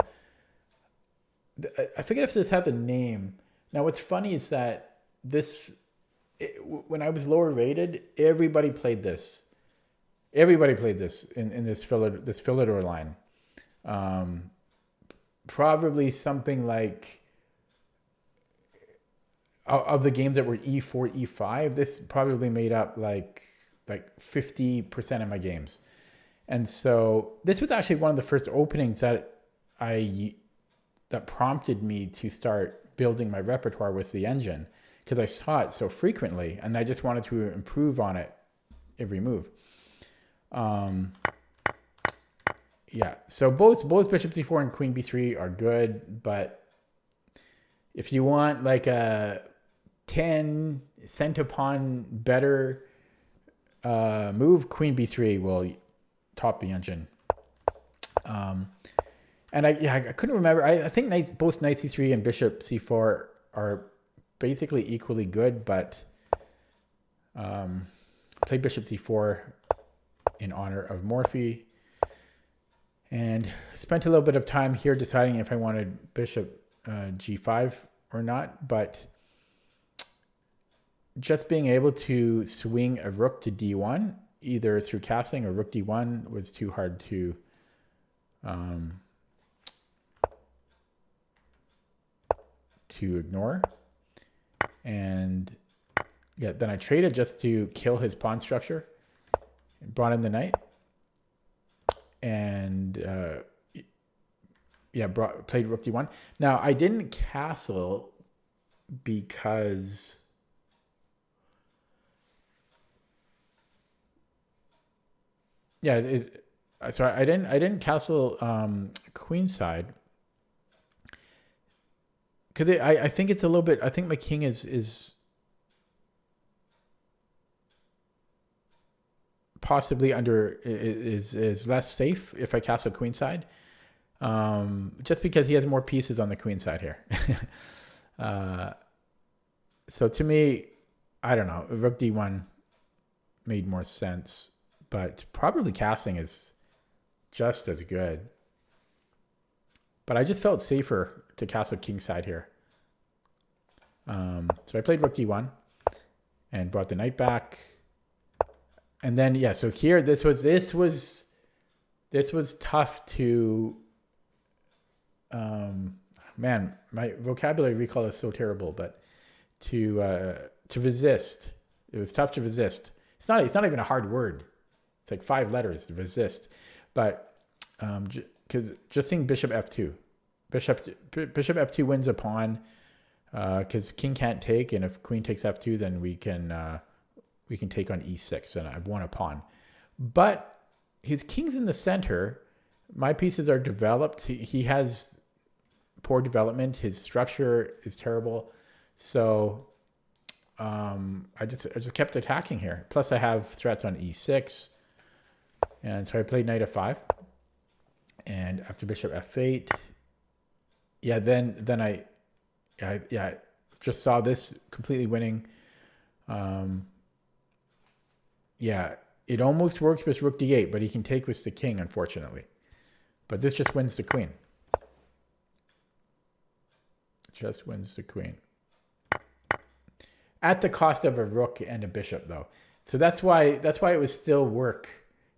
S1: I forget if this had the name. Now, what's funny is that when I was lower rated, everybody played this. Everybody played this in this Philidor line. Probably something like, of the games that were E4, E5, this probably made up like 50% of my games. And so this was actually one of the first openings that prompted me to start building my repertoire with the engine, because I saw it so frequently and I just wanted to improve on it every move. Yeah, so both bishop c4 and queen b3 are good, but if you want like a 10 cent upon better move, queen b3 will top the engine. And I couldn't remember. I think both knight c3 and bishop c4 are basically equally good, but play bishop c4 in honor of Morphe, and spent a little bit of time here deciding if I wanted bishop g5 or not. But just being able to swing a rook to d1, either through castling or rook d1, was too hard to ignore. And yeah, then I traded just to kill his pawn structure, brought in the knight, and played rook d1. Now, I didn't castle because so I didn't castle queenside, because I think it's a little bit. I think my king is possibly is less safe if I castle queenside, just because he has more pieces on the queen side here. So to me, I don't know, rook d1 made more sense, but probably castling is just as good. But I just felt safer to castle kingside here. So I played rook d1 and brought the knight back. And then, yeah, so here, this was tough to, man, my vocabulary recall is so terrible, but to resist. It was tough to resist. It's not even a hard word. It's like 5 letters to resist. But because just seeing bishop f2, bishop f2 wins a pawn because king can't take, and if queen takes f2, then we can take on e6, and I've won a pawn. But his king's in the center. My pieces are developed. He has poor development. His structure is terrible. So I just kept attacking here. Plus I have threats on e6. And so I played knight f5. And after bishop f8, yeah, then I just saw this completely winning. Yeah, it almost works with rook d8, but he can take with the king, unfortunately. But this just wins the queen. Just wins the queen. At the cost of a rook and a bishop, though. So that's why it was still work.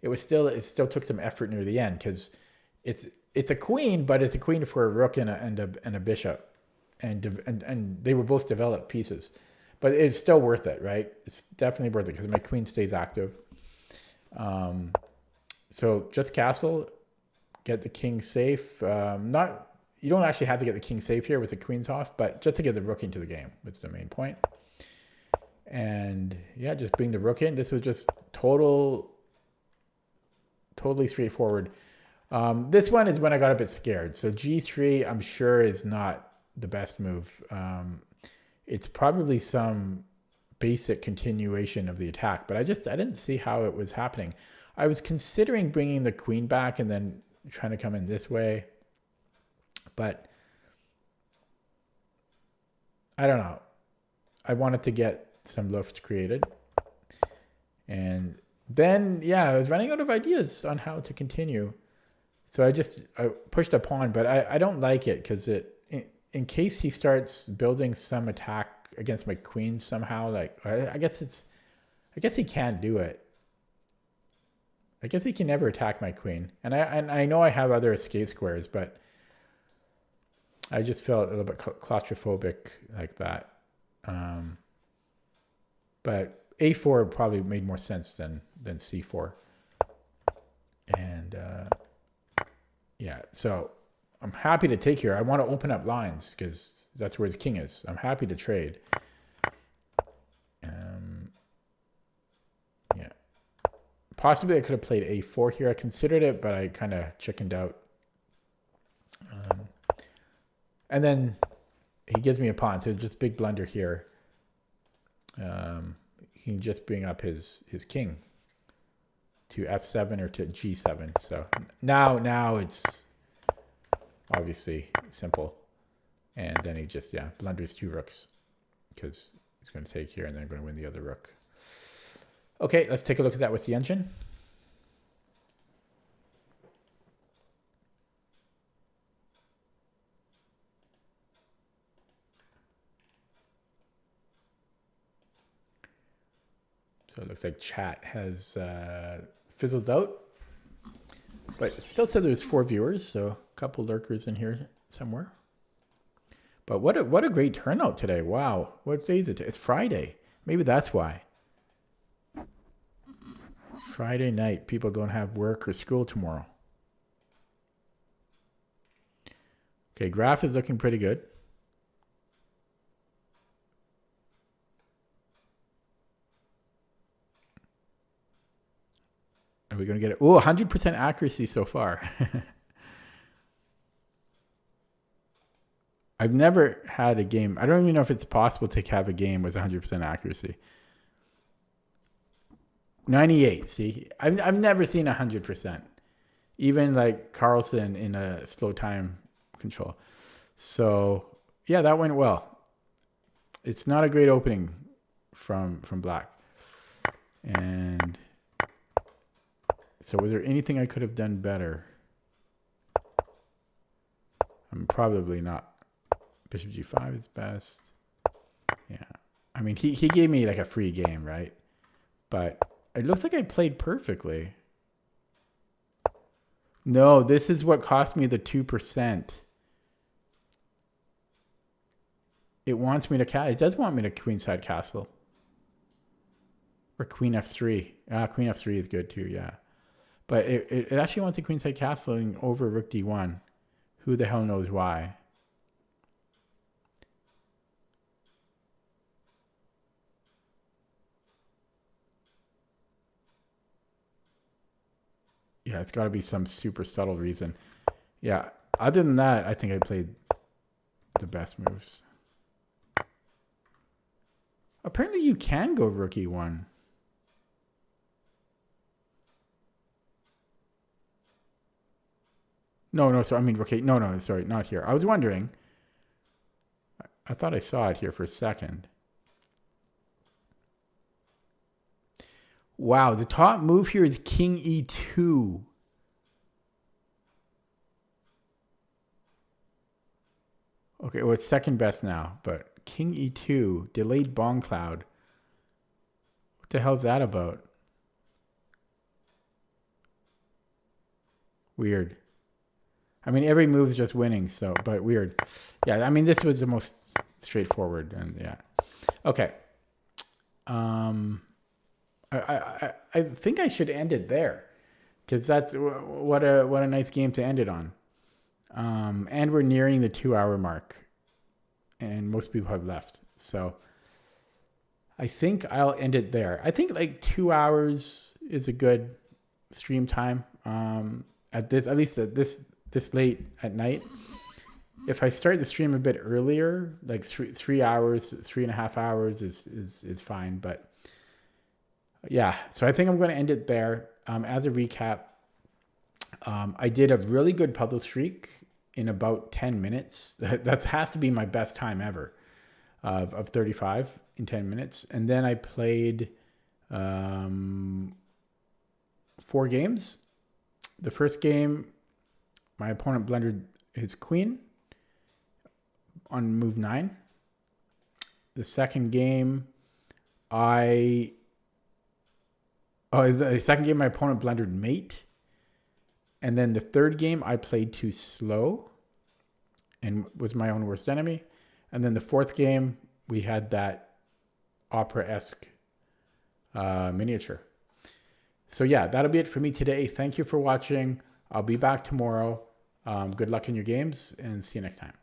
S1: It still took some effort near the end, because it's a queen, but it's a queen for a rook and a bishop, and they were both developed pieces. But it's still worth it, right? It's definitely worth it because my queen stays active. So just castle, get the king safe. You don't actually have to get the king safe here with the queen's off, but just to get the rook into the game, that's the main point. And yeah, just bring the rook in. This was just totally straightforward. This one is when I got a bit scared. So g3, I'm sure, is not the best move. It's probably some basic continuation of the attack, but I didn't see how it was happening. I was considering bringing the queen back and then trying to come in this way, but I don't know. I wanted to get some luft created, and then yeah, I was running out of ideas on how to continue. So I pushed a pawn, but I don't like it because in case he starts building some attack against my queen somehow, like I guess he can't do it. I guess he can never attack my queen, and I know I have other escape squares, but I just felt a little bit claustrophobic like that. But a4 probably made more sense than c4, and yeah, so I'm happy to take here. I want to open up lines because that's where his king is. I'm happy to trade. Yeah. Possibly I could have played a4 here. I considered it, but I kind of chickened out. And then he gives me a pawn, so just big blunder here. He can just bring up his king to f7 or to g7. So now it's obviously simple, and then he just blunders 2 rooks because he's going to take here and then going to win the other rook. Okay, let's take a look at that with the engine. So it looks like chat has fizzled out, but it still said there's 4 viewers, so a couple lurkers in here somewhere. But what a great turnout today. Wow. What day is it? It's Friday. Maybe that's why. Friday night. People don't have work or school tomorrow. Okay, graph is looking pretty good. Are we going to get it? Oh, 100% accuracy so far. I've never had a game. I don't even know if it's possible to have a game with 100% accuracy. 98. See, I've never seen 100%. Even like Carlson in a slow time control. So yeah, that went well. It's not a great opening from black. And So was there anything I could have done better? Probably not. Bishop g5 is best. Yeah. I mean, he gave me like a free game, right? But it looks like I played perfectly. No, this is what cost me the 2%. It wants me to it does want me to queenside castle. Or queen f3. Queen f3 is good too, yeah. But it actually wants a queenside castling over rook d1. Who the hell knows why? Yeah, it's got to be some super subtle reason. Yeah, other than that, I think I played the best moves. Apparently you can go rook e1. No, sorry. I mean, okay, no, sorry, not here. I was wondering. I thought I saw it here for a second. Wow, the top move here is king e2. Okay, well, it's second best now, but king e2, delayed bong cloud. What the hell's that about? Weird. I mean, every move is just winning, so, but weird. Yeah, I mean, this was the most straightforward, and yeah. Okay. I think I should end it there, because that's what a nice game to end it on. And we're nearing the 2-hour mark, and most people have left, so I think I'll end it there. I think like 2 hours is a good stream time. At least at this late at night. If I start the stream a bit earlier, like 3 hours, 3.5 hours is fine. But yeah, so I think I'm going to end it there. As a recap, I did a really good puzzle streak in about 10 minutes. That has to be my best time ever of 35 in 10 minutes. And then I played 4 games. The first game, my opponent blundered his queen on move 9. The second game, the second game, my opponent blundered mate. And then the third game, I played too slow and was my own worst enemy. And then the fourth game, we had that opera-esque miniature. So yeah, that'll be it for me today. Thank you for watching. I'll be back tomorrow. Good luck in your games and see you next time.